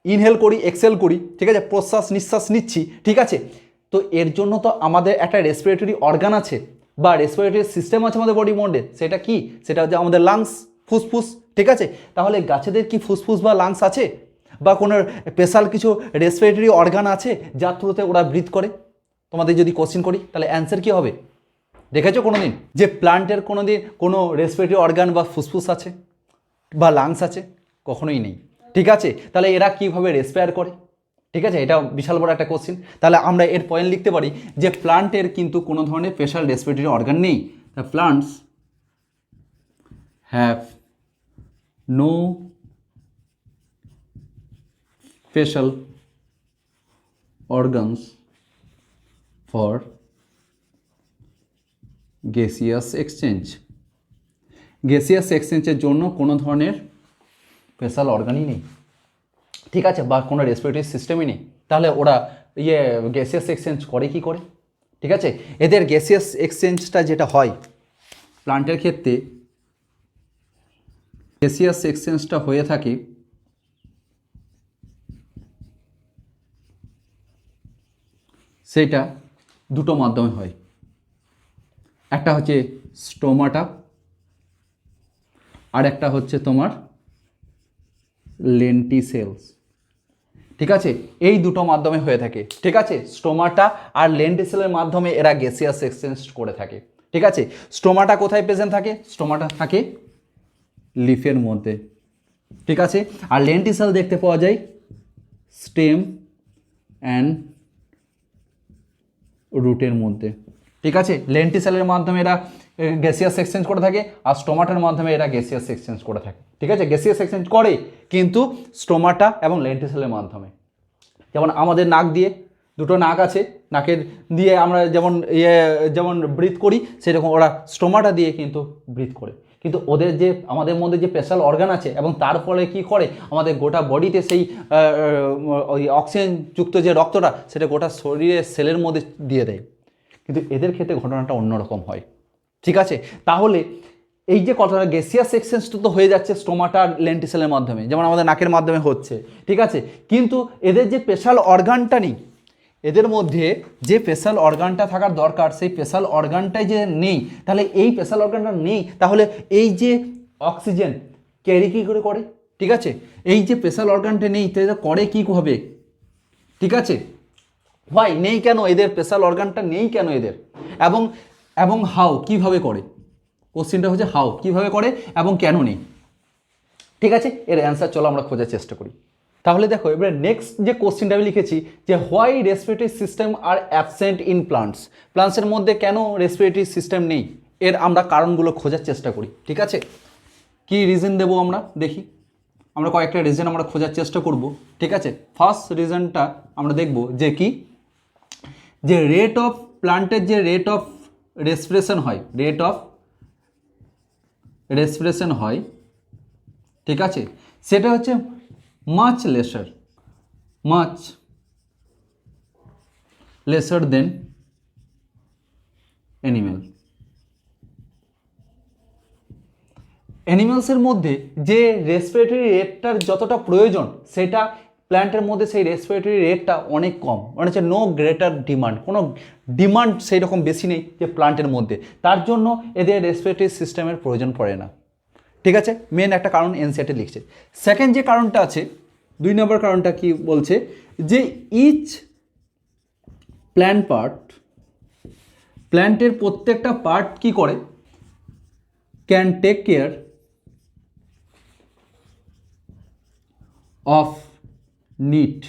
ইনহেল করি, এক্সেল করি, ঠিক আছে, প্রশ্বাস নিঃশ্বাস নিচ্ছি। ঠিক আছে, তো এর জন্য তো আমাদের একটা রেসপিরেটরি অর্গান আছে বা রেসপিরেটরি সিস্টেম আছে আমাদের বডি মধ্যে। সেটা কি? সেটা হচ্ছে আমাদের লাংস, ফুসফুস। ঠিক আছে, তাহলে গাছেদের কি ফুসফুস বা লাংস আছে বা কোনো স্পেশাল কিছু রেসপিরেটরি অর্গান আছে যার থ্রুতে ওরা ব্রিথ করে? তোমাদের যদি কোশ্চেন করি তাহলে অ্যান্সার কী হবে? দেখেছো কোনো দিন যে প্লান্টের কোনো দিন কোনো রেসপিরেটরি অর্গান বা ফুসফুস আছে বা লাংস আছে? কখনোই নেই। ঠিক আছে, তাহলে এরা কীভাবে রেসপায়ার করে? ঠিক আছে, এটা বিশাল বড় একটা কোশ্চেন। তাহলে আমরা এর পয়েন্ট লিখতে পারি যে প্লান্টের কিন্তু কোনো ধরনের স্পেশাল রেসপিরেটরি অর্গান নেই। The plants have no special organs for gaseous exchange. Gaseous এক্সচেঞ্জের জন্য কোনো ধরনের স্পেশাল অর্গানই নেই। ঠিক আছে, বা কোনো রেসপিরেটরি সিস্টেমই নেই। তাহলে ওরা গ্যাসিয়াস এক্সচেঞ্জ করে কি করে? ঠিক আছে, এদের গ্যাসিয়াস এক্সচেঞ্জটা যেটা হয় প্লান্টের ক্ষেত্রে, গ্যাসিয়াস এক্সচেঞ্জটা হয়ে থাকে সেটা দুটো মাধ্যমে হয়। একটা হচ্ছে স্টোমাটা, আর একটা হচ্ছে তোমার লেন্টিসেলস। ঠিক আছে, এই দুটো মাধ্যমে হয়ে থাকে। ঠিক আছে, স্টোমাটা আর লেন্টিসেলের মাধ্যমে এরা গ্যাসিয়াস এক্সচেঞ্জ করে থাকে। ঠিক আছে, স্টোমাটা কোথায় প্রেজেন্ট থাকে? স্টোমাটা থাকে লিফের মধ্যে। ঠিক আছে, আর লেন্টিসেল দেখতে পাওয়া যায় স্টেম অ্যান্ড রুটের মধ্যে। ঠিক আছে, লেন্টিসেলের মাধ্যমে এরা গ্যাসিয়াস এক্সচেঞ্জ করে থাকে, আর স্টোমাটার মাধ্যমে এরা গ্যাসিয়াস এক্সচেঞ্জ করে থাকে। ঠিক আছে, গ্যাসিয়াস এক্সচেঞ্জ করে কিন্তু স্টোমাটা এবং লেন্টিসেলের মাধ্যমে। যেমন আমাদের নাক দিয়ে, দুটো নাক আছে, নাকের দিয়ে আমরা যেমন ব্রিথ করি, সেরকম ওরা স্টোমাটা দিয়ে কিন্তু ব্রিথ করে। কিন্তু ওদের যে আমাদের মধ্যে যে স্পেশাল অর্গান আছে, এবং তার ফলে কী করে আমাদের গোটা বডিতে সেই ওই অক্সিজেনযুক্ত যে রক্তটা সেটা গোটা শরীরের সেলের মধ্যে দিয়ে দেয়। কিন্তু এদের ক্ষেত্রে ঘটনাটা অন্যরকম হয়। ঠিক আছে, তাহলে এই যে কথাটা গ্যাসিয়াস এক্সচেঞ্জটা তো হয়ে যাচ্ছে স্টোমাটা আর লেন্টিসেলের মাধ্যমে, যেমন আমাদের নাকের মাধ্যমে হচ্ছে। ঠিক আছে, কিন্তু এদের যে স্পেশাল অর্গানটা নেই, এদের মধ্যে যে স্পেশাল অর্গানটা থাকার দরকার সেই স্পেশাল অর্গানটাই যে নেই, তাহলে এই স্পেশাল অর্গানটা নেই, তাহলে এই যে অক্সিজেন ক্যারি কী করে করে? ঠিক আছে, এই যে স্পেশাল অর্গানটা নেই তাহলে করে কী হবে? ঠিক আছে, হোয়াই নেই কেন এদের স্পেশাল অর্গানটা নেই কেন এদের, এবং হাউ কীভাবে করে? কোশ্চেনটা হচ্ছে হাউ কীভাবে করে এবং কেন নেই। ঠিক আছে, এর অ্যান্সার চলো আমরা খোঁজার চেষ্টা করি। তাহলে দেখো এবারে নেক্সট যে কোশ্চেনটা আমি লিখেছি যে why respiratory system are absent in plants. প্লান্টসের মধ্যে কেন রেসপিরেটরি সিস্টেম নেই, এর আমরা কারণগুলো খোঁজার চেষ্টা করি। ঠিক আছে, কি রিজন দেবো আমরা দেখি, আমরা কয়েকটা রিজন আমরা খোঁজার চেষ্টা করব। ঠিক আছে, ফার্স্ট রিজনটা আমরা দেখব যে কি, যে রেট অফ প্লান্টের যে রেট অফ রেসপিরেশন হয়, ঠিক আছে, সেটা হচ্ছে মাচ লেসার দেন অ্যানিমেলসের মধ্যে যে রেসপিরেটরি রেটটার যতটা প্রয়োজন, সেটা প্ল্যান্টের মধ্যে সেই রেসপিরেটরি রেটটা অনেক কম, মানে হচ্ছে নো গ্রেটার ডিমান্ড, কোনো ডিমান্ড সেই রকম বেশি নেই যে প্ল্যান্টের মধ্যে, তার জন্য এদের রেসপিরেটরি সিস্টেমের প্রয়োজন পড়ে না। ঠিক আছে, মেন একটা কারণ এনসিইআরটি লিখছে। সেকেন্ড যে কারণটা আছে, 2 নম্বর কারণটা কি বলছে, যে ইচ প্ল্যান্টের প্রত্যেকটা পার্ট কি করে, can take care of need,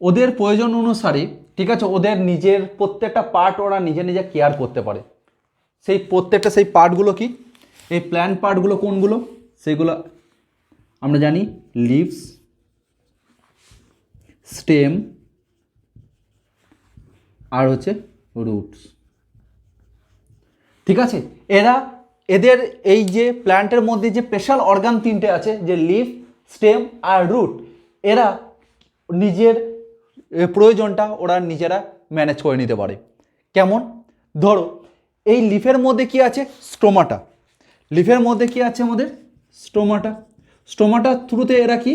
ওদের প্রয়োজন অনুসারে। ঠিক আছে, ওদের নিজের প্রত্যেকটা পার্ট ওরা নিজে কেয়ার করতে পারে। সেই প্রত্যেকটা সেই পার্টগুলো কি, এই প্ল্যান্ট পার্টগুলো কোনগুলো, সেইগুলো আমরা জানি লিভস, স্টেম আর হচ্ছে রুটস। ঠিক আছে, এদের এই যে প্ল্যান্টের মধ্যে যে স্পেশাল অর্গান 3টে আছে, যে লিফ, স্টেম আর রুট, এরা নিজের প্রয়োজনটা ওরা নিজেরা ম্যানেজ করে নিতে পারে। কেমন? ধরো এই লিফের মধ্যে কি আছে, স্টোমাটা, লিফের মধ্যে কি আছে আমাদের স্টোমাটার থ্রুতে এরা কি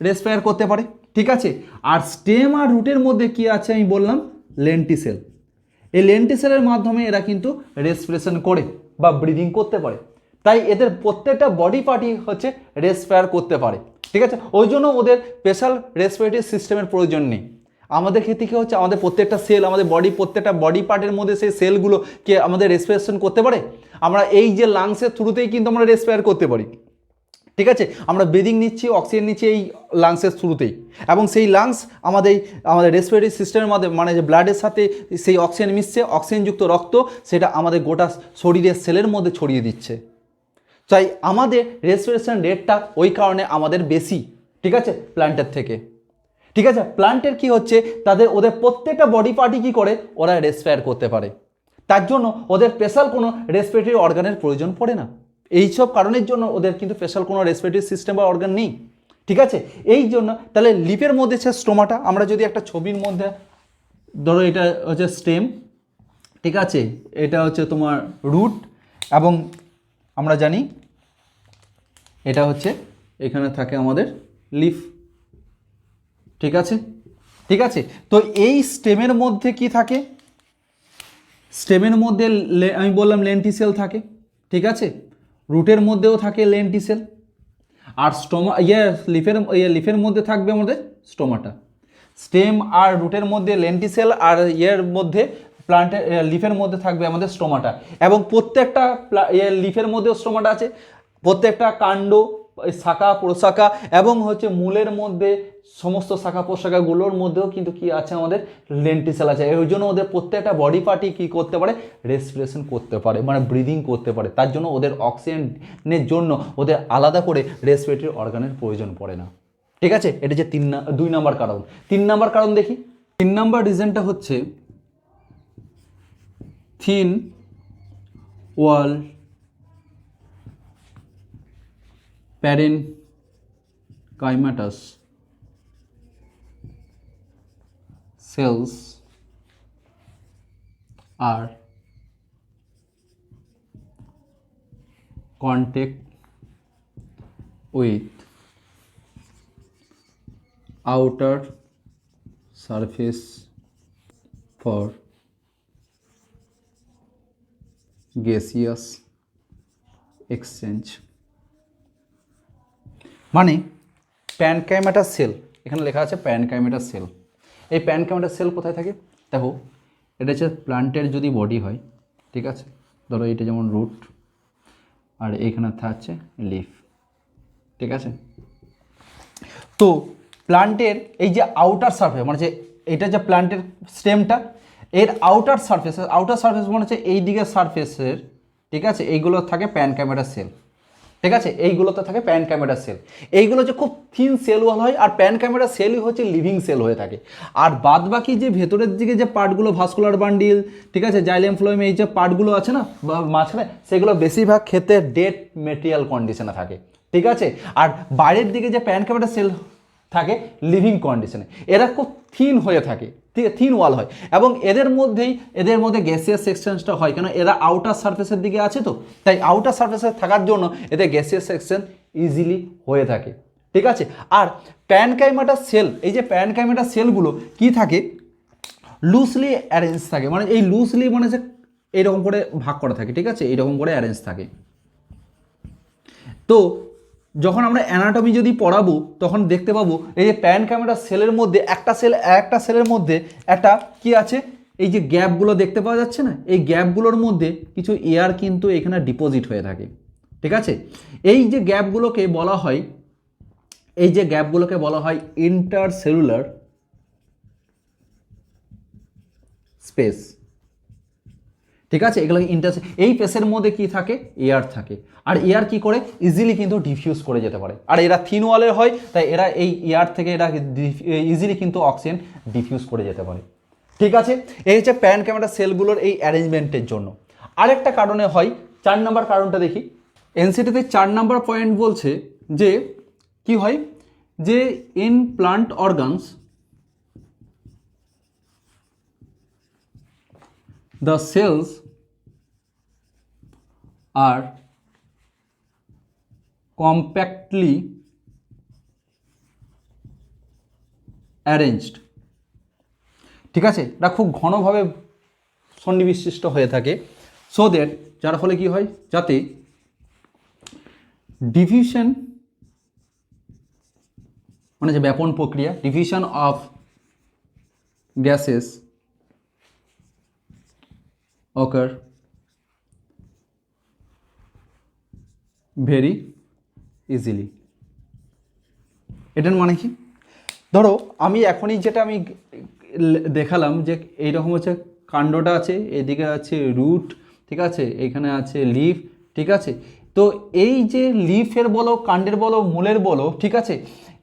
রেসপায়ার করতে পারে। ঠিক আছে, আর স্টেম আর রুটের মধ্যে কি আছে আমি বললাম লেন্টিসেল, এই লেন্টিসেলের মাধ্যমে এরা কিন্তু রেসপিরেশন করে বা ব্রিদিং করতে পারে। তাই এদের প্রত্যেকটা বডি পার্টই হচ্ছে রেসপায়ার করতে পারে। ঠিক আছে, ওই জন্য ওদের স্পেশাল রেসপিরেটরি সিস্টেমের প্রয়োজন নেই। আমাদের ক্ষেত্রে কী হচ্ছে, আমাদের প্রত্যেকটা সেল, আমাদের প্রত্যেকটা বডি পার্টের মধ্যে সেই সেলগুলো কে আমাদের রেসপিরেশন করতে পারে। আমরা এই যে লাংসের থ্রুতেই কিন্তু আমরা রেসপায়ার করতে পারি। ঠিক আছে, আমরা ব্রিদিং নিচ্ছি, অক্সিজেন নিচ্ছি এই লাংসের থ্রুতেই, এবং সেই লাংস আমাদের রেসপিরেটরি সিস্টেমের মধ্যে, মানে যে ব্লাডের সাথে সেই অক্সিজেন মিশছে, অক্সিজেনযুক্ত রক্ত সেটা আমাদের গোটা শরীরের সেলের মধ্যে ছড়িয়ে দিচ্ছে। তাই আমাদের রেসপিরেশন রেটটা ওই কারণে আমাদের বেশি। ঠিক আছে, প্ল্যান্টের থেকে। ঠিক আছে, প্ল্যান্টের কি হচ্ছে, ওদের প্রত্যেকটা বডি পার্টই কী করে, ওরা রেসপায়ার করতে পারে, তার জন্য ওদের স্পেশাল কোনো রেসপিরেটরি অর্গানের প্রয়োজন পড়ে না। এইসব কারণের জন্য ওদের কিন্তু স্পেশাল কোনো রেসপিরেটরি সিস্টেম বা অর্গান নেই। ঠিক আছে, এই জন্য তাহলে লিপের মধ্যে সে স্টোমাটা, আমরা যদি একটা ছবির মধ্যে ধরো, এটা হচ্ছে স্টেম, ঠিক আছে, এটা হচ্ছে তোমার রুট, এবং আমরা জানি এটা হচ্ছে এখানে থাকে আমাদের লিফ। ঠিক আছে, তো এই স্টেমের মধ্যে কি থাকে, স্টেমের মধ্যে আমি বললাম লেন্টিসেল থাকে, ঠিক আছে, রুটের মধ্যেও থাকে লেন্টিসেল, আর লিফের মধ্যে থাকবে আমাদের স্টোমাটা। স্টেম আর রুটের মধ্যে লেন্টিসেল, আর মধ্যে প্লান্টের লিফের মধ্যে থাকবে আমাদের স্টোমাটা। এবং প্রত্যেকটা লিফের মধ্যেও স্টোমাটা আছে, প্রত্যেকটা কাণ্ড, শাখা প্রশাখা এবং হচ্ছে মূলের মধ্যে সমস্ত শাখা প্রশাখাগুলোর মধ্যেও কিন্তু কি আছে, আমাদের লেন্টিসেল আছে। এই জন্য ওদের প্রত্যেকটা বডি পার্টি কি করতে পারে, রেসপিরেশন করতে পারে, মানে ব্রিদিং করতে পারে। তার জন্য ওদের অক্সিজেনের জন্য ওদের আলাদা করে রেসপিরেটরি অর্গানের প্রয়োজন পড়ে না, ঠিক আছে। এটা যে 2 নাম্বার কারণ। 3 নাম্বার কারণ দেখি। 3 নাম্বার রিজনটা হচ্ছে thin wall parenchymatous cells are contact with outer surface for gaseous exchange। মানে প্যানকাইমাটাস সেল, এখানে লেখা আছে প্যানকাইমাটাস সেল। এই প্যানকাইমাটাস সেল কোথায় থাকে দেখো, এটা হচ্ছে প্লান্টের যদি বডি হয়, ঠিক আছে, ধরো এটা যেমন রুট, আর এইখানে থাকছে লিফ, ঠিক আছে। তো প্লান্টের এই যে আউটার সারফেস, মানে যে এটা যে প্লান্টের স্টেমটা, এর আউটার সারফেস মানে হচ্ছে এই দিকের সারফেসের, ঠিক আছে, এইগুলো থাকে প্যানকাইমাটাস সেল, ঠিক আছে। এইগুলোতে থাকে প্যানকাইমাটাস সেল। এইগুলো যে খুব থিন সেল ওয়াল হয়, আর প্যানকাইমাটাস সেলই হচ্ছে লিভিং সেল হয়ে থাকে। আর বাদ বাকি যে ভেতরের দিকে যে পার্টগুলো, ভাস্কুলার বান্ডিল, ঠিক আছে, জাইলেম ফ্লোয়েম, এই যে পার্টগুলো আছে না মাঝখানে, সেগুলো বেশিরভাগ ক্ষেত্রে ডেড মেটেরিয়াল কন্ডিশনে থাকে, ঠিক আছে। আর বাইরের দিকে যে প্যানকাইমাটাস সেল থাকে লিভিং কন্ডিশনে, এরা খুব থিন হয়ে থাকে, ঠিক আছে, থিন ওয়াল হয়। এবং এদের মধ্যে গ্যাসিয়াস এক্সচেঞ্জটা হয়, কেন এরা আউটার সারফেসের দিকে আছে, তো তাই আউটার সারফেসে থাকার জন্য এদের গ্যাসিয়াস এক্সচেঞ্জ ইজিলি হয়ে থাকে, ঠিক আছে। আর প্যানকাইমাটাস সেল, এই যে প্যানকাইমাটাস সেলগুলো কি থাকে, লুজলি অ্যারেঞ্জ থাকে, মানে এই লুজলি মানে যে এইরকম করে ভাগ করা থাকে, ঠিক আছে, এইরকম করে অ্যারেঞ্জ থাকে। তো যখন আমরা অ্যানাটমি যদি পড়াবো তখন দেখতে পাবো এই যে প্যানকাইমাটাস সেলের মধ্যে একটা সেলের মধ্যে একটা কি আছে, এই যে গ্যাপগুলো দেখতে পাওয়া যাচ্ছে না, এই গ্যাপগুলোর মধ্যে কিছু এয়ার কিন্তু এখানে ডিপোজিট হয়ে থাকে, ঠিক আছে। এই যে গ্যাপগুলোকে বলা হয় ইন্টারসেলুলার স্পেস, ঠিক আছে। এগুলো এই পেসের মধ্যে কি থাকে, এয়ার থাকে। আর এয়ার কি করে, ইজিলি কিন্তু ডিফিউজ করে যেতে পারে। আর এরা থিন ওয়ালের হয়, তাই এরা এই এয়ার থেকে এরা ইজিলি কিন্তু অক্সিজেন ডিফিউজ করে যেতে পারে, ঠিক আছে। এই হচ্ছে প্যানকাইমাটাস সেলগুলোর এই অ্যারেঞ্জমেন্টের জন্য। আরেকটা কারণে হয়, 4 নাম্বার কারণটা দেখি। এনসিটিতে 4 নাম্বার পয়েন্ট বলছে যে কি হয়, যে in plant organs the cells are compactly arranged, ঠিক আছে, এটা খুব ঘনভাবে সন্নিবিষ্ট হয়ে থাকে, সো দ্যাট, যার ফলে কি হয়, যাতে ডিফিউশন মানে যে ব্যাপন প্রক্রিয়া, diffusion of gases occur very easily। এটার মানে কি, ধরো আমি এখনই যেটা আমি দেখালাম যে এইরকম হচ্ছে কাণ্ডটা আছে, এদিকে আছে রুট, ঠিক আছে, এখানে আছে লিফ, ঠিক আছে। তো এই যে লিফের বলো, কাণ্ডের বলো, মূলের বলো, ঠিক আছে,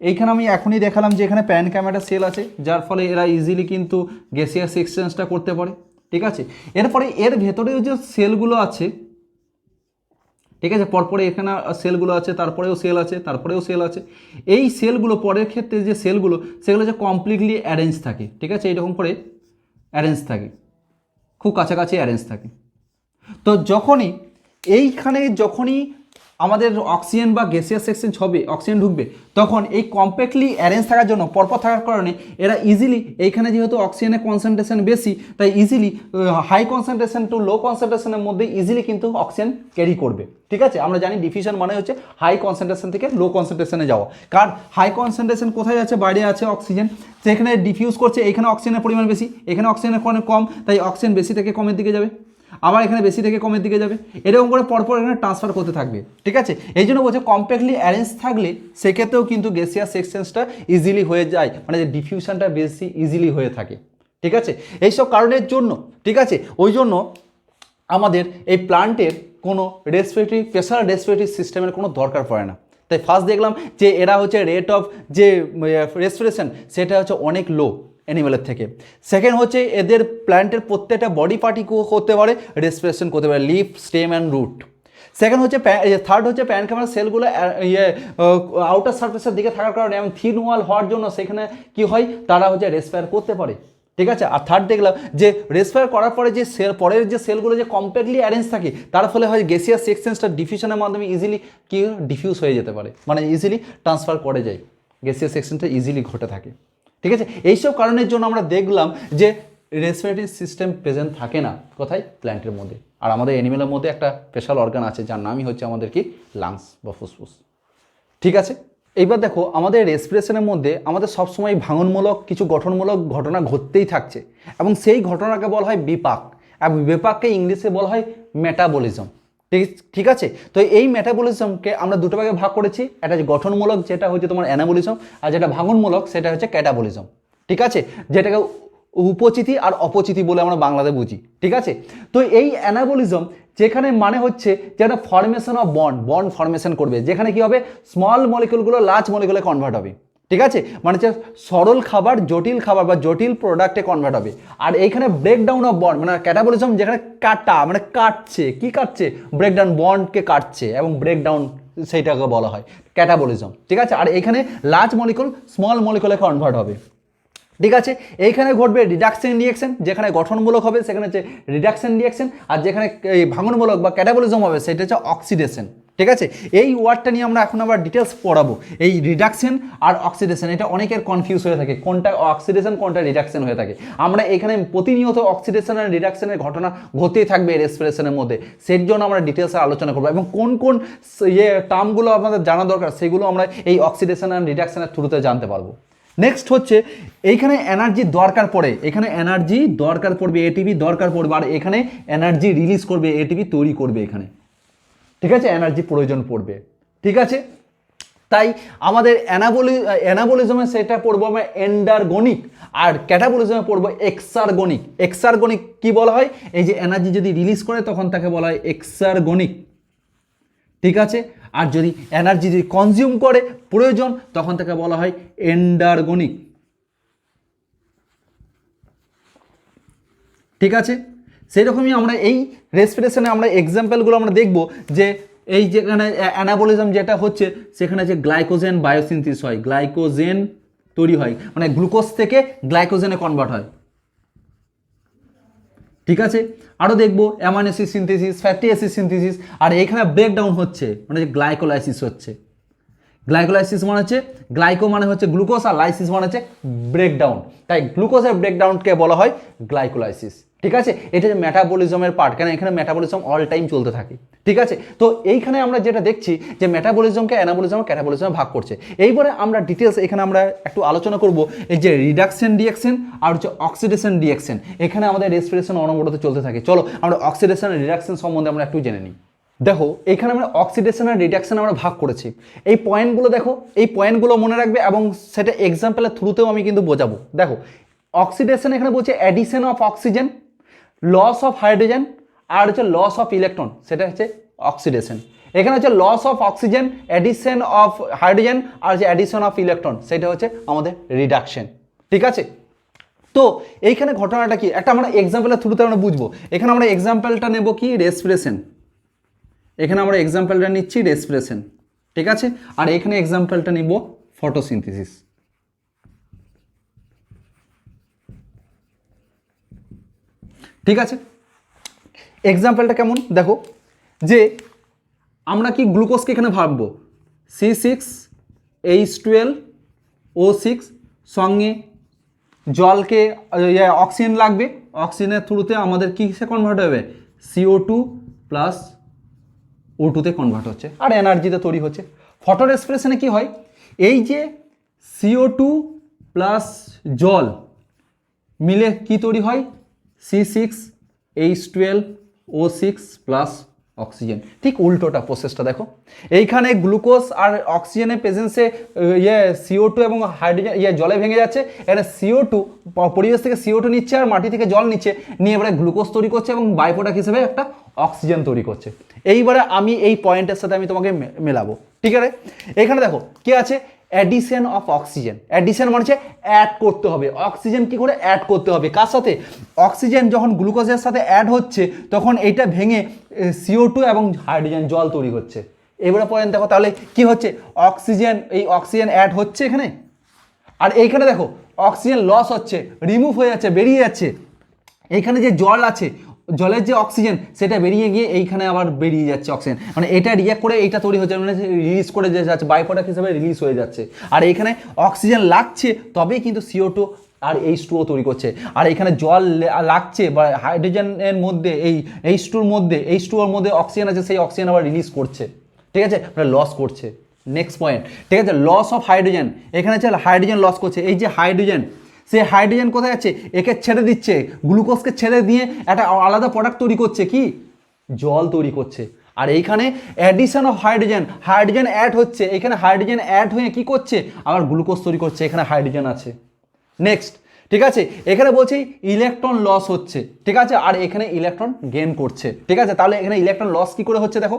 এইখানে আমি এখনই দেখালাম যে এখানে প্যানকাইমাটাস সেল আছে, যার ফলে এরা ইজিলি কিন্তু গ্যাসিয়াস এক্সচেঞ্জটা করতে পারে, ঠিক আছে। এরপরে এর ভেতরেও যে সেলগুলো আছে, ঠিক আছে, পরপরে এখানে সেলগুলো আছে, তারপরেও সেল আছে, তারপরেও সেল আছে। এই সেলগুলো পরের ক্ষেত্রে যে সেলগুলো, সেগুলো যে কমপ্লিটলি অ্যারেঞ্জ থাকে, ঠিক আছে, এইরকম করে অ্যারেঞ্জ থাকে, খুব কাছাকাছি অ্যারেঞ্জ থাকে। তো যখনই আমাদের অক্সিজেন বা গ্যাসিয়াস এক্সচেঞ্জ হবে, অক্সিজেন ঢুকবে, তখন এই কম্প্যাক্টলি অ্যারেঞ্জ থাকার জন্য, পরপর থাকার কারণে এরা ইজিলি, এইখানে যেহেতু অক্সিজেনের কনসেন্ট্রেশন বেশি, তাই easily high concentration to low কনসেন্ট্রেশনের মধ্যে ইজিলি কিন্তু অক্সিজেন ক্যারি করবে। ঠিক আছে, আমরা জানি ডিফিউশন মানে হচ্ছে হাই কনসেন্ট্রেশন থেকে লো কনসেন্ট্রেশনে যাওয়া। কারণ হাই কনসেন্ট্রেশন কোথায় আছে, বাইরে আছে অক্সিজেন, সেখানে ডিফিউজ করছে, এখানে অক্সিজেনের পরিমাণ বেশি, এখানে অক্সিজেনের পরিমাণ কম, তাই অক্সিজেন বেশি থেকে কমের দিকে যাবে, আবার এখানে বেশি থেকে কমের দিকে যাবে, এরকম করে পরপর এখানে ট্রান্সফার করতে থাকবে। ঠিক আছে, এই জন্য বলছে কম্প্যাক্টলি অ্যারেঞ্জ থাকলে সেক্ষেত্রেও কিন্তু গ্যাসিয়াস এক্সচেঞ্জটা ইজিলি হয়ে যায়, মানে যে ডিফিউশনটা বেশি ইজিলি হয়ে থাকে। ঠিক আছে, এইসব কারণের জন্য, ঠিক আছে, ওই জন্য আমাদের এই প্লান্টের কোনো প্রেশার রেসপিরেটরি সিস্টেমের কোনো দরকার পড়ে না। তাই ফার্স্ট দেখলাম যে এরা হচ্ছে রেট অফ যে রেসপিরেশন সেটা হচ্ছে অনেক লো অ্যানিমেলের থেকে। সেকেন্ড হচ্ছে এদের প্ল্যান্টের প্রত্যেকটা বডি পার্টি করতে পারে, রেসপিরেশন করতে পারে, leaf, stem and root. Second হচ্ছে থার্ড হচ্ছে প্যানকামার সেলগুলো আউটার সারফেসের দিকে থাকার কারণে এবং থিন ওয়াল হওয়ার জন্য সেখানে কি হয়, তারা হচ্ছে রেসপায়ার করতে পারে। ঠিক আছে, আর থার্ড দেখলাম যে রেসপায়ার করার পরে যে পরের যে সেলগুলো যে কম্প্যাক্টলি অ্যারেঞ্জ থাকে, তার ফলে হয় গ্যাসিয়াস এক্সচেঞ্জটা ডিফিউশনের মাধ্যমে ইজিলি কি ডিফিউজ হয়ে যেতে পারে, মানে ইজিলি ট্রান্সফার করে যায়, গ্যাসিয়াস এক্সচেঞ্জটা ইজিলি ঘটে থাকে। ঠিক আছে, এইসব কারণের জন্য আমরা দেখলাম যে রেসপিরেটরি সিস্টেম প্রেজেন্ট থাকে না কোথায়, প্ল্যান্টের মধ্যে। আর আমাদের অ্যানিমেলের মধ্যে একটা স্পেশাল অর্গান আছে যার নামই হচ্ছে আমাদের কি লাংস বা ফুসফুস। ঠিক আছে, এইবার দেখো আমাদের রেসপিরেশনের মধ্যে আমাদের সবসময় ভাঙনমূলক কিছু গঠনমূলক ঘটনা ঘটতেই থাকছে, এবং সেই ঘটনাকে বলা হয় বিপাক, এবং বিপাককে ইংলিশে বলা হয় মেটাবলিজম। ঠিক আছে, তো এই মেটাবলিজমকে আমরা দুটো ভাগে ভাগ করেছি, একটা হচ্ছে গঠনমূলক যেটা হচ্ছে তোমার অ্যানাবলিজম, আর যেটা ভাঙনমূলক সেটা হচ্ছে ক্যাটাবলিজম। ঠিক আছে, যেটাকে উপচিতি আর অপচিতি বলে আমরা বাংলাতে বুঝি। ঠিক আছে, তো এই অ্যানাবলিজম যেখানে মানে হচ্ছে যেটা ফর্মেশন অফ বন্ড ফর্মেশন করবে, যেখানে কি হবে, স্মল মলিকুলগুলো লার্জ মলিকুলে কনভার্ট হবে। ঠিক আছে, মানে হচ্ছে সরল খাবার জটিল খাবার বা জটিল প্রোডাক্টে কনভার্ট হবে। আর এইখানে ব্রেকডাউন অফ বন্ড মানে ক্যাটাবলিজম যেখানে কাটা মানে কাটছে, কি কাটছে, ব্রেকডাউন, বন্ডকে কাটছে এবং ব্রেকডাউন, সেইটাকে বলা হয় ক্যাটাবলিজম। ঠিক আছে, আর এখানে লার্জ মলিকুল স্মল মলিকুলে কনভার্ট হবে। ঠিক আছে, এইখানে ঘটবে রিডাকশন রিঅ্যাকশন, যেখানে গঠনমূলক হবে সেখানে হচ্ছে রিডাকশন রিঅ্যাকশন, আর যেখানে এই ভাঙনমূলক বা ক্যাটাবলিজম হবে সেটা হচ্ছে অক্সিডেশন। ঠিক আছে, এই ওয়ার্ডটা নিয়ে আমরা এখন আবার ডিটেলস পড়াবো। এই রিডাকশন আর অক্সিডেশন এটা অনেকের কনফিউজ হয়ে থাকে, কোনটা অক্সিডেশন কোনটা রিডাকশন হয়ে থাকে। আমরা এখানে প্রতিনিয়ত অক্সিডেশন আর রিডাকশনের ঘটনা ঘটেই থাকবে রেসপিরেশনের মধ্যে, সেই জন্য আমরা ডিটেলসে আলোচনা করবো, এবং কোন কোন টার্মগুলো আমাদের জানা দরকার সেগুলো আমরা এই অক্সিডেশন আর রিডাকশনের থ্রুতে জানতে পারবো। নেক্সট হচ্ছে এইখানে এনার্জি দরকার পড়ে, এখানে এনার্জি দরকার পড়বে, এটিপি দরকার পড়বে, আর এখানে এনার্জি রিলিজ করবে, এটিপি তৈরি করবে এখানে। ঠিক আছে, এনার্জি প্রয়োজন পড়বে। ঠিক আছে, তাই আমাদের অ্যানাবলিজমে সেটা পড়বো আমরা এন্ডারগনিক, আর ক্যাটাবলিজমে পড়বো এক্সারগনিক। এক্সারগনিক কি বলা হয়, এই যে এনার্জি যদি রিলিজ করে তখন তাকে বলা হয় এক্সারগনিক। ঠিক আছে, আর যদি এনার্জি যদি কনজিউম করে প্রয়োজন তখন তাকে বলা হয় এন্ডারগনিক। ঠিক আছে, সেই রকমই আমরা এই রেসপিরেশনে আমরা এক্সাম্পলগুলো আমরা দেখব, যে এই যেখানে অ্যানাবলিজম যেটা হচ্ছে সেখানে যে গ্লাইকোজেন বায়োসিনথিস হয়, গ্লাইকোজেন তৈরি হয়, মানে গ্লুকোজ থেকে গ্লাইকোজেনে কনভার্ট হয়। ঠিক আছে, আরও দেখবো amino acid synthesis, fatty acid synthesis, আর এখানে ব্রেকডাউন হচ্ছে মানে যে গ্লাইকোলাইসিস হচ্ছে। গ্লাইকোলাইসিস মানে হচ্ছে গ্লাইকো মানে হচ্ছে গ্লুকোজ, আর লাইসিস মানে হচ্ছে ব্রেকডাউন, তাই গ্লুকোজের ব্রেকডাউনকে বলা হয় গ্লাইকোলাইসিস। ঠিক আছে, এটা যে মেটাবলিজমের পার্ট, কেন এখানে মেটাবলিজম অল টাইম চলতে থাকে। ঠিক আছে, তো এইখানে আমরা যেটা দেখছি যে মেটাবলিজমকে অ্যানাবলিজম ক্যাটাবলিজমে ভাগ করছে। এইবারে আমরা ডিটেলস এখানে আমরা একটু আলোচনা করব এই যে রিডাকশন রিঅ্যাকশন আর হচ্ছে অক্সিডেশন রিঅ্যাকশন, এখানে আমাদের রেসপিরেশন অনবরত চলতে থাকে। চলো আমরা অক্সিডেশন আর রিডাকশন সম্বন্ধে আমরা একটু জেনে নিই। দেখো এখানে আমরা অক্সিডেশন আর রিডাকশন আমরা ভাগ করেছি, এই পয়েন্টগুলো দেখো, এই পয়েন্টগুলো মনে রাখবে এবং সেটা এক্সাম্পলের থ্রুতেও আমি কিন্তু বোঝাবো। দেখো অক্সিডেশন এখানে বলছে addition of oxygen, loss of hydrogen, আর হচ্ছে লস অফ ইলেকট্রন, সেটা হচ্ছে অক্সিডেশন। এখানে হচ্ছে loss of oxygen, addition of hydrogen, আর হচ্ছে অ্যাডিশন অফ ইলেকট্রন, সেটা হচ্ছে আমাদের রিডাকশন। ঠিক আছে, তো এইখানে ঘটনাটা কি একটা আমরা এক্সাম্পলের থ্রুতে আমরা বুঝবো। এখানে আমরা এক্সাম্পলটা নেব কি রেসপিরেশন, এখানে আমরা এক্সাম্পলটা নিচ্ছি রেসপিরেশন। ঠিক আছে, আর এখানে এক্সাম্পলটা নিব ফটোসিনথেসিস। ঠিক আছে, এক্সাম্পলটা কেমন দেখো, যে আমরা কি গ্লুকোজকে এখানে ভাববো C6H12O6 সঙ্গে জলকে অক্সিজেন লাগবে, অক্সিজেনের থ্রুতে আমাদের কিসে কনভার্ট হবে, CO2 প্লাস O2তে কনভার্ট হচ্ছে আর এনার্জিতে তৈরি হচ্ছে। ফটো রেসপিরেশনে কি হয়, এই যে CO2 প্লাস জল মিলে কি তৈরি হয়, C6H12O6 প্লাস অক্সিজেন। ঠিক উল্টোটা প্রসেসটা দেখো, এইখানে গ্লুকোজ আর অক্সিজেনের প্রেজেন্সে CO2 এবং হাইড্রোজেন জলে ভেঙে যাচ্ছে, এখানে CO2 পরিবেশ থেকে CO2 নিচ্ছে আর মাটি থেকে জল নিচ্ছে, নিয়ে এবারে গ্লুকোজ তৈরি করছে এবং বাই প্রোডাক্ট হিসেবে একটা অক্সিজেন তৈরি করছে। এইবারে আমি এই পয়েন্টের সাথে আমি তোমাকে মেলাবো, ঠিক আছে। এখানে দেখো কি আছে, অ্যাডিশন অফ অক্সিজেন। অ্যাডিশন মানে হচ্ছে অ্যাড করতে হবে, অক্সিজেন কি করে অ্যাড করতে হবে, কার সাথে, অক্সিজেন যখন গ্লুকোজের সাথে অ্যাড হচ্ছে তখন এইটা ভেঙে CO2 এবং হাইড্রোজেন জল তৈরি হচ্ছে। এবারে পয়েন্ট দেখো তাহলে কি হচ্ছে, অক্সিজেন, এই অক্সিজেন অ্যাড হচ্ছে এখানে, আর এইখানে দেখো অক্সিজেন লস হচ্ছে, রিমুভ হয়ে যাচ্ছে, বেরিয়ে যাচ্ছে। এইখানে যে জল আছে, জলের যে অক্সিজেন সেটা বেরিয়ে গিয়ে এইখানে আবার বেরিয়ে যাচ্ছে অক্সিজেন, মানে এটা রিঅ্যাক্ট করে এইটা তৈরি হচ্ছে, মানে রিলিজ করে যে যাচ্ছে, বাই প্রোডাক্ট হিসেবে রিলিজ হয়ে যাচ্ছে। আর এইখানে অক্সিজেন লাগছে তবেই কিন্তু CO2 আর H2O তৈরি করছে, আর এখানে জল লাগছে বা হাইড্রোজেনের মধ্যে এই H2ওর মধ্যে অক্সিজেন আছে, সেই অক্সিজেন আবার রিলিজ করছে, ঠিক আছে, মানে লস করছে। নেক্সট পয়েন্ট, ঠিক আছে, লস অফ হাইড্রোজেন। এখানে হচ্ছে হাইড্রোজেন লস করছে, এই যে হাইড্রোজেন, সে হাইড্রোজেন কোথায় যাচ্ছে, একে ছেড়ে দিচ্ছে, গ্লুকোজকে ছেড়ে দিয়ে একটা আলাদা প্রোডাক্ট তৈরি করছে, কি, জল তৈরি করছে। আর এইখানে addition of hydrogen, hydrogen add হচ্ছে, এখানে হাইড্রোজেন অ্যাড হয়ে কি করছে, আবার গ্লুকোজ তৈরি করছে, এখানে হাইড্রোজেন আছে। নেক্সট, ঠিক আছে, এখানে বলছি ইলেকট্রন লস হচ্ছে, ঠিক আছে, আর এখানে ইলেকট্রন গেইন করছে, ঠিক আছে। তাহলে এখানে ইলেকট্রন লস কি করে হচ্ছে, দেখো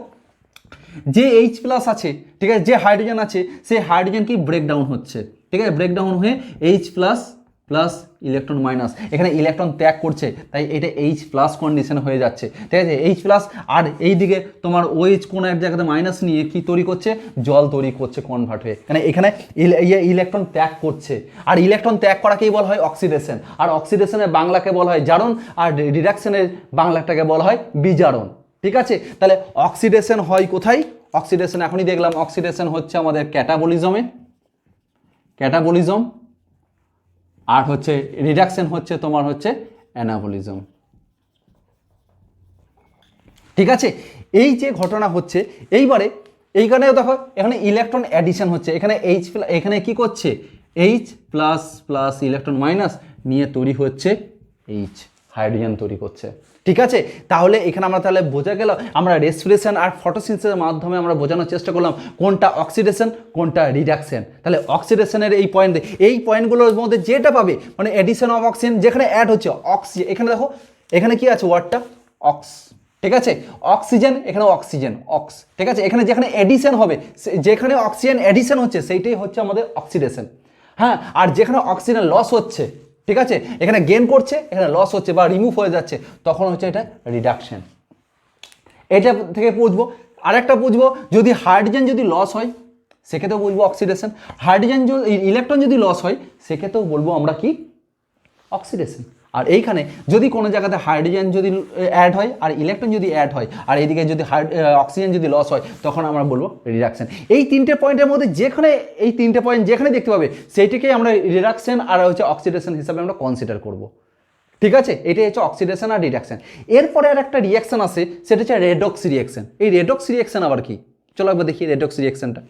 যে H প্লাস আছে, ঠিক আছে, যে হাইড্রোজেন আছে সেই হাইড্রোজেন কি ব্রেকডাউন হচ্ছে, ঠিক আছে, ব্রেকডাউন হয়ে H plus plus electron minus, এখানে ইলেকট্রন ত্যাগ করছে, তাই এটা H প্লাস কন্ডিশন হয়ে যাচ্ছে, ঠিক আছে, H প্লাস। আর এইদিকে তোমার OH কোনো এক জায়গাতে মাইনাস নিয়ে কি তৈরি করছে, জল তৈরি করছে কনভার্ট হয়ে, মানে এখানে ইলেকট্রন ত্যাগ করছে। আর ইলেকট্রন ত্যাগ করাকেই বলা হয় অক্সিডেশন, আর অক্সিডেশনের বাংলাকে বলা হয় জারণ, আর রিডাকশনের বাংলাটাকে বলা হয় বিজারণ, ঠিক আছে। তাহলে অক্সিডেশন হয় কোথায়, অক্সিডেশন এখনই দেখলাম, অক্সিডেশন হচ্ছে আমাদের ক্যাটাবলিজম, আর হচ্ছে রিডাকশন হচ্ছে তোমার হচ্ছে অ্যানাবলিজম, ঠিক আছে। এই যে ঘটনা হচ্ছে, এইবারে এইখানে দেখো এখানে ইলেকট্রন অ্যাডিশন হচ্ছে, এখানে কি করছে, H plus plus electron minus নিয়ে তৈরি হচ্ছে H, হাইড্রোজেন তৈরি করছে, ঠিক আছে। তাহলে এখানে আমরা তাহলে বোঝা গেল, আমরা রেসপিরেশন আর ফটোসিনথেসিসের মাধ্যমে আমরা বোঝানোর চেষ্টা করলাম কোনটা অক্সিডেশন কোনটা রিডাকশন। তাহলে অক্সিডেশনের এই পয়েন্টগুলোর মধ্যে যেটা পাবে, মানে এডিশন অফ অক্সিজেন, যেখানে অ্যাড হচ্ছে অক্সিজেন, এখানে দেখো এখানে কি আছে ওয়ার্ডটা অক্স, ঠিক আছে, অক্সিজেন, এখানে অক্সিজেন অক্স, ঠিক আছে। এখানে যেখানে এডিশন হবে, যেখানে অক্সিজেন এডিশন হচ্ছে সেইটাই হচ্ছে আমাদের অক্সিডেশন, হ্যাঁ। আর যেখানে অক্সিজেন লস হচ্ছে, ঠিক আছে, এখানে গেইন করছে, এখানে লস হচ্ছে বা রিমুভ হয়ে যাচ্ছে, তখন হচ্ছে এটা রিডাকশন। এটা থেকে বুঝবো। আরেকটা বুঝবো, যদি হাইড্রোজেন যদি লস হয় সেক্ষেত্রেও বলবো অক্সিডেশন, হাইড্রোজেন ইলেকট্রন যদি লস হয় সেক্ষেত্রেও বলবো আমরা কি, অক্সিডেশন। আর এইখানে যদি কোনো জায়গাতে হাইড্রোজেন যদি অ্যাড হয় আর ইলেকট্রন যদি অ্যাড হয় আর এইদিকে যদি অক্সিজেন যদি লস হয়, তখন আমরা বলবো রিডাকশন। এই তিনটে পয়েন্টের মধ্যে যেখানে এই তিনটে পয়েন্ট যেখানে দেখতে পাবে সেইটাকেই আমরা রিডাকশন আর হচ্ছে অক্সিডেশন হিসাবে আমরা কনসিডার করব, ঠিক আছে। এটাই হচ্ছে অক্সিডেশন আর রিডাকশন। এরপরে আর একটা রিয়াকশন আসে, সেটা হচ্ছে রেডক্স রিয়াকশন। এই রেডক্স রিয়াকশন আবার কি, চলো একবার দেখি রেডক্স রিয়াকশনটা।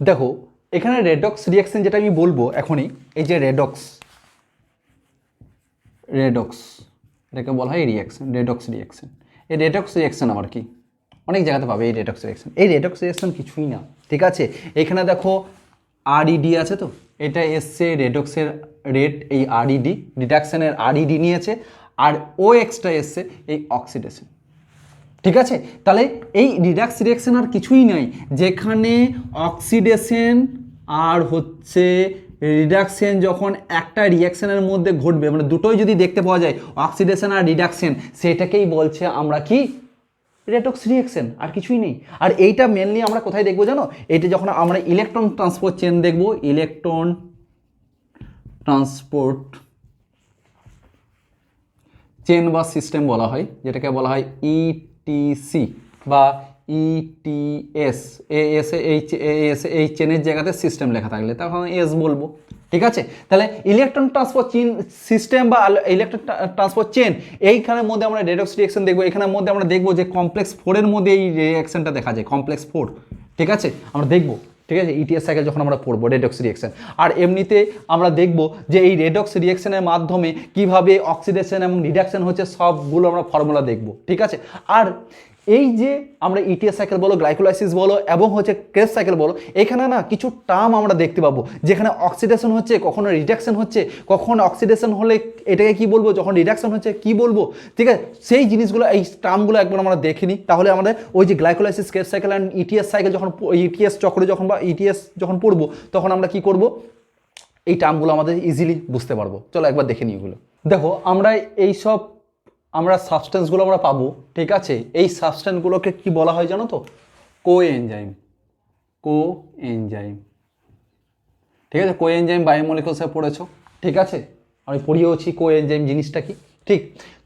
দেখো এখানে রেডক্স রিয়াকশন যেটা আমি বলবো এখনই, এই যে রেডক্স এটাকে বলা হয় রিয়াকশন, রেডক্স রিয়াকশন। এই রেডক্স রিয়াকশন আবার কি, অনেক জায়গাতে পাবে এই রেডক্স রিয়াকশন। এই রেডক্স রিয়াকশন কিছুই না, ঠিক আছে। এখানে দেখো আরইডি আছে, তো এটা এসছে রেডক্সের রেট, এই আরইডি, রিডাকশনের আরইডি নিয়েছে, আর ও এক্সটা এসছে এই অক্সিডেশন, ঠিক আছে। তাহলে এই রিডাক্স রিয়াকশন আর কিছুই নাই, যেখানে অক্সিডেশন আর হচ্ছে রিডাকশন যখন একটা রিয়াকশনের মধ্যে ঘটবে, মানে দুটোই যদি দেখতে পাওয়া যায় অক্সিডেশন আর রিডাকশন, সেটাকেই বলছে আমরা কি, রেডক্স রিয়াকশন, আর কিছুই নেই। আর এইটা মেনলি আমরা কোথায় দেখবো জানো, এইটা যখন আমরা ইলেকট্রন ট্রান্সপোর্ট চেন দেখবো, ইলেকট্রন ট্রান্সপোর্ট চেন বা সিস্টেম বলা হয়, যেটাকে বলা হয় ইটিসি বা ইটিএস, এই চেনের জায়গাতে সিস্টেম লেখা থাকলে তখন এস বলবো। ঠিক আছে, তাহলে ইলেকট্রন ট্রান্সপোর্ট সিস্টেম বা ইলেকট্রন ট্রান্সপোর্ট চেন, এইখানের মধ্যে আমরা রেডক্স রিঅ্যাকশন দেখবো। এখানের মধ্যে আমরা দেখবো যে কমপ্লেক্স 4-এর মধ্যে এই রিঅ্যাকশনটা দেখা যায়, কমপ্লেক্স 4। ঠিক আছে, আমরা দেখবো। ঠিক আছে, ইটিএস সাইকেল যখন আমরা পড়বো রেডক্স রিঅ্যাকশন, আর এমনিতে আমরা দেখবো যে এই রেডক্স রিঅ্যাকশনের মাধ্যমে কিভাবে অক্সিডেশন এবং রিডাকশন হচ্ছে, সবগুলো আমরা ফর্মুলা দেখবো। ঠিক আছে, আর এই যে আমরা ইটিএস সাইকেল বলো, গ্লাইকোলাইসিস বলো এবং হচ্ছে ক্রেবস সাইকেল বলো, এখানে না কিছু টার্ম আমরা দেখতে পাবো, যেখানে অক্সিডেশন হচ্ছে, কখনো রিডাকশন হচ্ছে, কখন অক্সিডেশন হলে এটাকে কি বলবো, যখন রিডাকশন হচ্ছে কি বলবো। ঠিক আছে, সেই জিনিসগুলো, এই টার্মগুলো একবার আমরা দেখে নিই, তাহলে আমাদের ওই যে glycolysis, Krebs cycle and ETS cycle যখন ইটিএস চক্রে যখন বা ইটিএস যখন পড়বো, তখন আমরা কি করব, এই টার্মগুলো আমাদের ইজিলি বুঝতে পারবো। চলো একবার দেখে নিই এগুলো। দেখো, আমরা সাবস্টেন্সগুলো আমরা পাবো। ঠিক আছে, এই সাবস্টেন্সগুলোকে কি বলা হয় জানো তো, কোএনজাইম। ঠিক আছে, কোএনজাইম বায়োমলিকুলসে পড়েছো। ঠিক আছে, আমি পড়িয়েওছি কোএনজাইম জিনিসটা কি। ঠিক,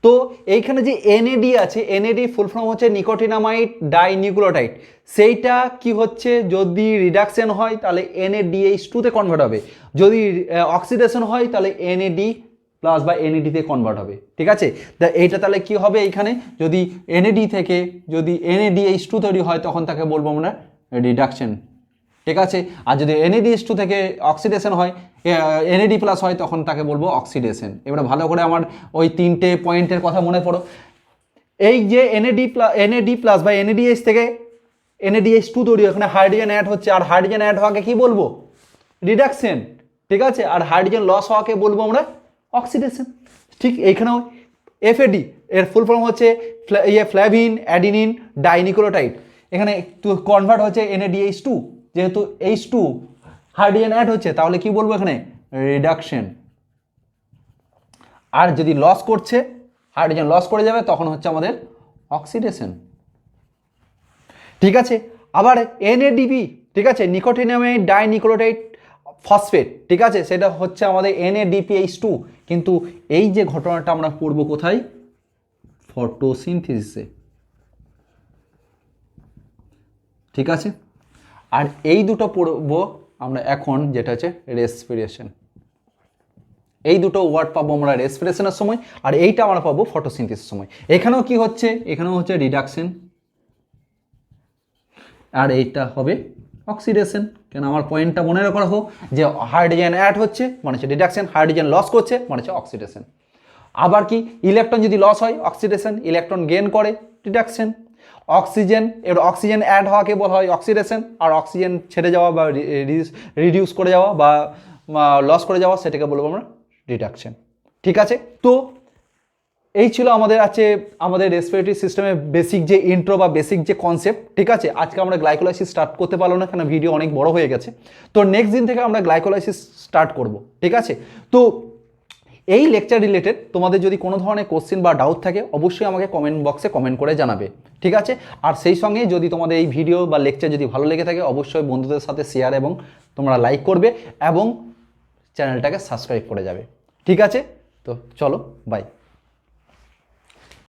তো এইখানে যে এনএডি আছে, এনএডি ফুল ফর্ম হচ্ছে নিকোটিনামাইড ডাইনিউক্লিওটাইড। সেইটা কি হচ্ছে, যদি রিডাকশন হয় তাহলে NADH2 তে কনভার্ট হবে, যদি অক্সিডেশন হয় তাহলে NAD প্লাস বা NAD-তে কনভার্ট হবে। ঠিক আছে, এইটা তাহলে কি হবে, এইখানে যদি NAD থেকে যদি NADH2 তৈরি হয় তখন তাকে বলবো আমরা রিডাকশন। ঠিক আছে, আর যদি NADH2 থেকে অক্সিডেশন হয়, NAD প্লাস হয়, তখন তাকে বলবো অক্সিডেশন। এবারে ভালো করে আমার ওই 3টে পয়েন্টের কথা মনে পড়ো। এই যে NAD প্লাস বা NADH থেকে NADH2 তৈরি, এখানে হাইড্রোজেন অ্যাড হচ্ছে, আর হাইড্রোজেন অ্যাড হওয়াকে কি বলবো, রিডাকশন। ঠিক আছে, আর হাইড্রোজেন লস হওয়াকে বলবো আমরা অক্সিডেশন। ঠিক, এইখানেও FAD এর ফুল ফর্ম হচ্ছে ফ্ল্যাভিন অ্যাডিনিন ডাইনিউক্লিওটাইড। এখানে কনভার্ট হচ্ছে NADH2, যেহেতু H2 হাইড্রোজেন অ্যাড হচ্ছে, তাহলে কি বলবো এখানে রিডাকশন। আর যদি লস করছে, হাইড্রোজেন লস করে যাবে, তখন হচ্ছে আমাদের অক্সিডেশন। ঠিক আছে, আবার NADP, ঠিক আছে, নিকোটিনামাইড ডাইনিউক্লিওটাইড ফসফেট। ঠিক আছে, সেটা হচ্ছে আমাদের NADPH2, কিন্তু এই যে ঘটনাটা আমরা পড়বো কোথায়, ফটোসিনথেসিসে। ঠিক আছে, আর এই দুটো পড়বো আমরা এখন, যেটা হচ্ছে রেসপিরেশন। এই দুটো ওয়ার্ড পাবো আমরা রেসপিরেশনের সময়, আর এইটা আমরা পাবো ফটোসিনথেসিসের সময়। এখানেও কি হচ্ছে, এখানেও হচ্ছে রিডাকশন, আর এইটা হবে অক্সিডেশন। কেন, আমার পয়েন্টটা মনে রাখো যে হাইড্রোজেন অ্যাড হচ্ছে মানে হচ্ছে রিডাকশন, হাইড্রোজেন লস করছে মানে হচ্ছে অক্সিডেশন। আবার কি, ইলেকট্রন যদি লস হয় অক্সিডেশন, ইলেকট্রন গেইন করে রিডাকশন। এবার অক্সিজেন অ্যাড হওয়াকে বলা হয় অক্সিডেশন, আর অক্সিজেন ছেড়ে যাওয়া বা রিডিউস করে যাওয়া বা লস করে যাওয়া, সেটাকে বলবো আমরা রিডাকশন। ঠিক আছে, তো এই ছিল আমাদের রেসপিরেটরি সিস্টেমের বেসিক যে ইন্ট্রো বা বেসিক যে কনসেপ্ট। ঠিক আছে, আজকে আমরা গ্লাইকোলাইসিস স্টার্ট করতে পারলাম না, কারণ ভিডিও অনেক বড় হয়ে গেছে। তো নেক্সট দিন থেকে আমরা গ্লাইকোলাইসিস স্টার্ট করব। ঠিক আছে, তো এই লেকচার রিলেটেড তোমাদের যদি কোনো ধরনের কোশ্চেন বা ডাউট থাকে, অবশ্যই আমাকে কমেন্ট বক্সে কমেন্ট করে জানাবে। ঠিক আছে, আর সেই সঙ্গে যদি তোমাদের এই ভিডিও বা লেকচার যদি ভালো লেগে থাকে, অবশ্যই বন্ধুদের সাথে শেয়ার এবং তোমরা লাইক করবে এবং চ্যানেলটাকে সাবস্ক্রাইব করে যাবে। ঠিক আছে, তো চলো, বাই।